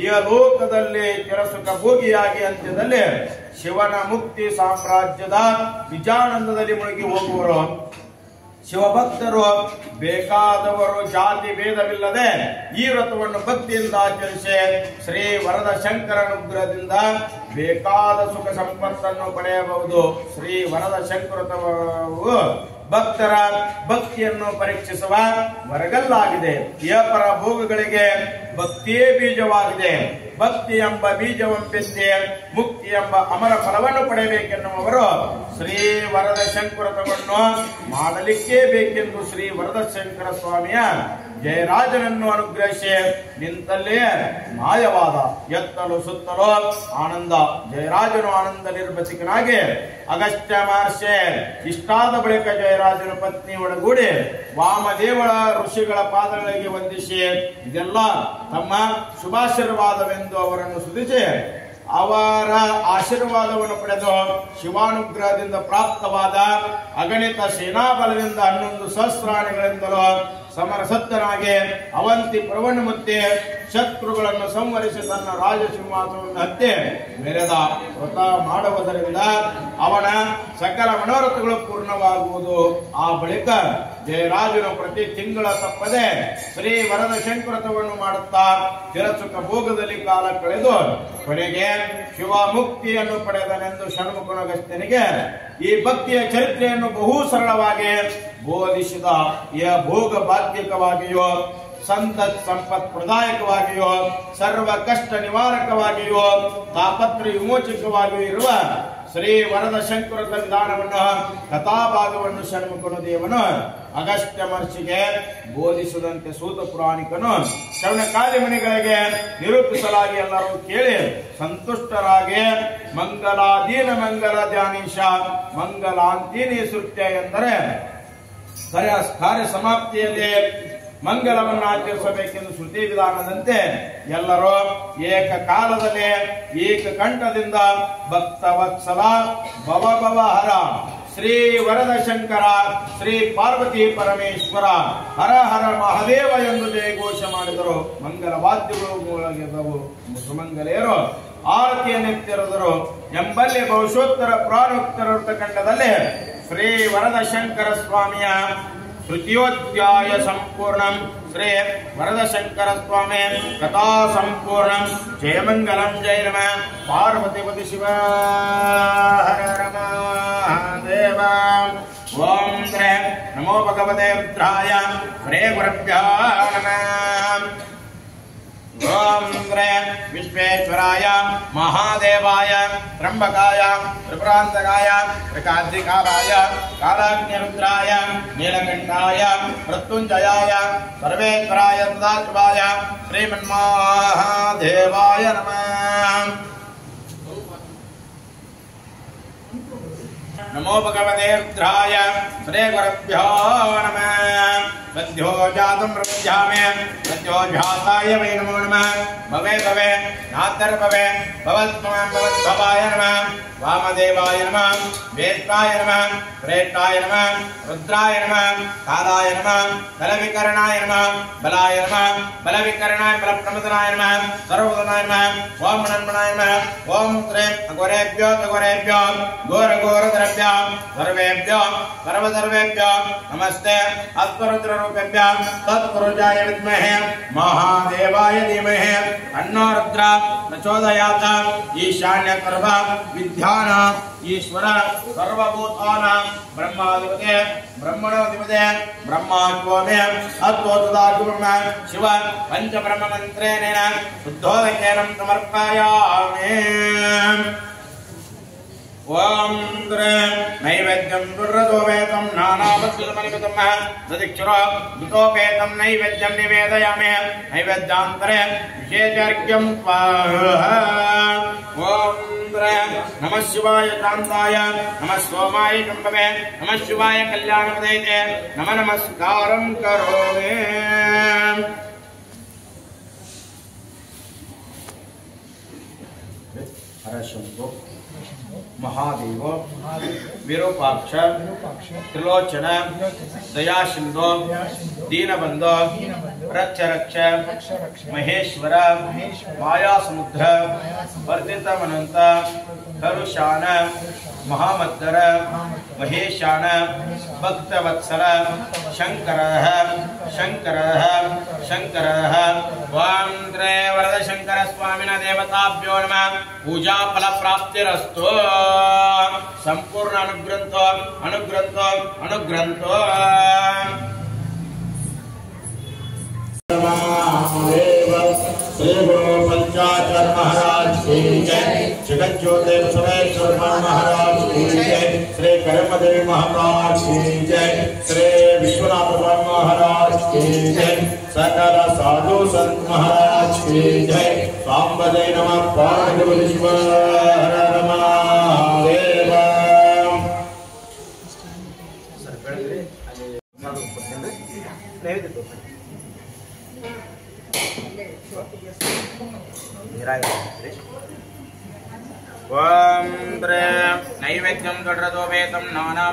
ಈ ಲೋಕದಲ್ಲಿ ಚಿರಸುಖ ಭೋಗಿಯಾಗಿ ಅಂತ್ಯದಲ್ಲಿ ಶಿವನ ಮುಕ್ತಿ ಸಾಮ್ರಾಜ್ಯದ ನಿಜಾನಂದದಲ್ಲಿ ಮುಳುಗಿ ಹೋಗುವರು. ಶಿವಭಕ್ತರು ಬೇಕಾದವರು ಜಾತಿ ಭೇದವಿಲ್ಲದೆ ಈ ವ್ರತವನ್ನು ಭಕ್ತಿಯಿಂದ ಆಚರಿಸಿ ಶ್ರೀ ವರದಶಂಕರ ಅನುಗ್ರಹದಿಂದ ಬೇಕಾದ ಸುಖ ಸಂಪತ್ತನ್ನು ಪಡೆಯಬಹುದು. ಶ್ರೀ ವರದಶಂಕರವು ಭಕ್ತರ ಭಕ್ತಿಯನ್ನು ಪರೀಕ್ಷಿಸುವ ವರಗಲ್ಲಾಗಿದೆ. ಯಪರ ಭೋಗಗಳಿಗೆ ಭಕ್ತಿಯೇ ಬೀಜವಾಗಿದೆ. ಭಕ್ತಿ ಎಂಬ ಬೀಜವಂಪಿಸಿ ಮುಕ್ತಿ ಎಂಬ ಅಮರ ಫಲವನ್ನು ಪಡೆಯಬೇಕೆನ್ನುವರು ಶ್ರೀ ವರದಶಂಕರವನ್ನು ಮಾಡಲಿಕ್ಕೇ ಬೇಕೆಂದು ಶ್ರೀ ವರದಶಂಕರ ಸ್ವಾಮಿಯ ಜಯರಾಜನನ್ನು ಅನುಗ್ರಹಿಸಿ ನಿಂತಲ್ಲೇ ಮಾಯವಾದ. ಎತ್ತಲು ಸುತ್ತಲೂ ಆನಂದ. ಜಯರಾಜನು ಆನಂದ ನಿರ್ಭಸಿಕನಾಗಿ ಅಗಸ್ತ್ಯ ಮಹರ್ಷಿ ಇಷ್ಟಾದ ಬಳಿಕ ಜಯರಾಜನ ಪತ್ನಿ ಒಳಗೂಡಿ ವಾಮದೇವಳ ಋಷಿಗಳ ಪಾದಗಳಿಗೆ ವಂದಿಸಿ ಇದೆಲ್ಲ ತಮ್ಮ ಶುಭಾಶೀರ್ವಾದವೆಂದು ಅವರನ್ನು ಸ್ತುತಿಸಿ ಅವರ ಆಶೀರ್ವಾದವನ್ನು ಪಡೆದು ಶಿವಾನುಗ್ರಹದಿಂದ ಪ್ರಾಪ್ತವಾದ ಅಗಣಿತ ಸೇನಾಬಲದಿಂದ 11 ಸಹಸ್ರಾಣಿಗಳಿಂದಲೂ ಸಮರಸತ್ತನಾಗಿ ಅವಂತಿ ಪುರವನ್ನು ಮುತ್ತಿ ಶತ್ರುಗಳನ್ನು ಸಂವರಿಸಿ ತನ್ನ ರಾಜಸಿಂಹಾಸನವನ್ನು ಹತ್ಯೆ ಮೆರೆದ. ವ್ರತ ಮಾಡುವುದರಿಂದ ಅವನ ಸಕಲ ಮನೋರಥಗಳು ಪೂರ್ಣವಾಗುವುದು. ಆ ಬಳಿಕ ಜಯರಾಜನು ಪ್ರತಿ ತಿಂಗಳ ತಪ್ಪದೆ ಶ್ರೀ ವರದಶಂಕರವನ್ನು ಮಾಡುತ್ತಾ ಚಿರಸುಖ ಭೋಗದಲ್ಲಿ ಕಾಲ ಕಳೆದು ಕೊನೆಗೆ ಶಿವ ಮುಕ್ತಿಯನ್ನು ಪಡೆದನೆಂದು ಷಣ್ಮುಖನಗಸ್ತ್ಯನಿಗೆ ಈ ಭಕ್ತಿಯ ಚರಿತ್ರೆಯನ್ನು ಬಹು ಸರಳವಾಗಿ ಬೋಧಿಸಿದ. ಈ ಭೋಗ ಬಾಧ್ಯಕವಾಗಿಯೋ ಸಂತತ್ ಸಂಪತ್ ಪ್ರದಾಯಕವಾಗಿಯೋ ಸರ್ವ ಕಷ್ಟ ನಿವಾರಕವಾಗಿಯೋ ತಾಪತ್ರ ವಿಮೋಚಕವಾಗಿಯೂ ಇರುವ ಶ್ರೀ ವರದಶಂಕರ ಸಂಧಾನವನ್ನು ಕಥಾಭಾಗವನ್ನು ಷಣ್ಮುಖನು ದೇವನು ಅಗಸ್ತ್ಯ ಮಹರ್ಷಿಗೆ ಬೋಧಿಸಿದಂತೆ ಸೂತ ಪುರಾಣಿಕನು ಶ್ರವಣಕಾಲಿ ಮುನಿಗಳಿಗೆ ನಿರೂಪಿಸಲಾಗಿ ಎಲ್ಲರೂ ಕೇಳಿ ಸಂತುಷ್ಟರಾಗಿ ಮಂಗಲಾದೀನ ಮಂಗಲ ಧ್ಯಾನೀಶ ಮಂಗಲಾಂತೀನಿ ಸೃತ್ಯ ಎಂದರೆ ಕಾರ್ಯ ಸಮಾಪ್ತಿಯಲ್ಲಿ ಮಂಗಲವನ್ನು ಆಚರಿಸಬೇಕೆಂದು ಶ್ರುತಿ ವಿಧಾನದಂತೆ ಎಲ್ಲರೂ ಏಕಕಾಲದಲ್ಲಿ ಏಕಕಂಠದಿಂದ ಭಕ್ತವತ್ಸಲ ಭವಭವಹರ ಶ್ರೀ ವರದಶಂಕರ ಶ್ರೀ ಪಾರ್ವತಿ ಪರಮೇಶ್ವರ ಹರ ಹರ ಮಹಾದೇವ ಎಂದು ಜಯಘೋಷ ಮಾಡಿದರು. ಮಂಗಲ ವಾದ್ಯಗಳು ಮೂಲಗಿದ್ದವು. ಸುಮಂಗಲೆಯರು ಆರತಿಯನ್ನೆತ್ತಿರಿದರು. ಎಂಬಲ್ಲಿ ಬಹುಶೋತ್ತರ ಪುರಾಣೋತ್ತರ ಖಂಡದಲ್ಲಿ ಶ್ರೀ ವರದಶಂಕರ ಸ್ವಾಮಿಯ ತೃತೀಯೋಧ್ಯಾಯ ಸಂಪೂರ್ಣಂ ಶ್ರೀ ವರದಶಂಕರ ಸ್ವಾಮಿ ಕಥಾ ಸಂಪೂರ್ಣಂ. ಜಯಮಂಗಲಂ ಜಯ ನಮ ಪಾರ್ವತಿಪತಿ ಶಿವ ಹರ ಮಹಾದೇವ. ಓಂ ಶ್ರೀ ನಮೋ ಭಗವತೆ ರುದ್ರಾಯ ಶ್ರೀ ಗುರುಭ್ಯೋ ನಮಃ. ಓಂ ಶ್ರೀ ವಿಶ್ವೇಶ್ವರಾಯ ಮಹಾದೇವಾಯ ತ್ರಂಬಕಾಯ ತ್ರಿಪುರಾಂತಕಾಯ ತ್ರಿಕಾದ್ರಿಕಾಯ ಕಾಲಾಗ್ನಿರುದ್ರಾಯ ನೀಲಕಂಠಾಯ ಮೃತ್ಯುಂಜಯಾಯ ಸರ್ವೇಶ್ವರಾಯ ಸದಾಶಿವಾಯ ಶ್ರೀಮನ್ಮಹಾದೇವಾಯ ನಮಃ. ನಮೋ ಭಗವತೆ ರುದ್ರಾಯ ಶ್ರೀ ಗುರುಭ್ಯೋ ನಮಃ. सद्यो जातं प्रपद्यामि सद्यो जाताय वै नमो नमः भवे भवे नातर भवे भवद्भवाय नमः वामदेवाय नमः वेत्ताय नमः प्रेताय नमः रुद्राय नमः कालाय नमः बलविकरणाय नमः बलाय नमः बलविकरणाय बलप्रमदनाय नमः सर्वोदनाय नमः ओम नन्मनाय नमः ओम त्रेम अघोरेभ्यो तघोरेभ्यो घोरघोरद्रव्यो सर्वेभ्यो सर्वसर्वेभ्यो नमस्ते अस्परुद्ररूपेभ्यो तत्पुरुषाय विद्महे महादेवाय धीमहि तन्नो रुद्र प्रचोदयात् ईशान्यगर्भ विद्यान ईश्वर सर्वभूतानां ब्रह्माधिपते ब्रह्मणोधिपते ब्रह्मात्मोमे अत्वोतदात्म शिव पंचब्रह्ममन्त्रेण शुद्धोदकेन समर्पयामि। ओम नैवेद्यं दुर्रदोपेतं नानावस्तुसमन्वितं ददिक्षुरो दुतोपेतं नैवेद्यं निवेदयामि नैवेद्यान्तरे विशेषार्घ्यं स्वाहा। ओम नमः शिवाय कान्ताय नमः सोमाय शम्भवे नमः शिवाय कल्याणपदये नमः नमस्कारं करोमि। हरशंभो महादेव विरूपाक्ष त्रिलोचन दयासिंधो दीनबंधो रक्ष महेश्वर मायासमुद्र वर्धितमनंत करुशान महामद्दर महेशान भक्तवत्सल शंकरः शंकरः शंकरः ओम त्रे वरद शंकर स्वामिना देवताभ्यो नमः पूजा फल प्राप्तिरस्तु संपूर्ण अनुग्रंथो अनुग्रंथो अनुग्रंथो। श्री गुरु पंचाचर महाराज की जय, जगत ज्योति सुरेश्वर महाराज की जय, श्री कर्मदेव महाराज की जय, श्री विश्वनाथ महाराज की जय, सकल साधु संत महाराज की जय। सांबदे नमः पार्वतीश्वर महादेव। ओम नैवेद्यं दृढदोपेतं नाना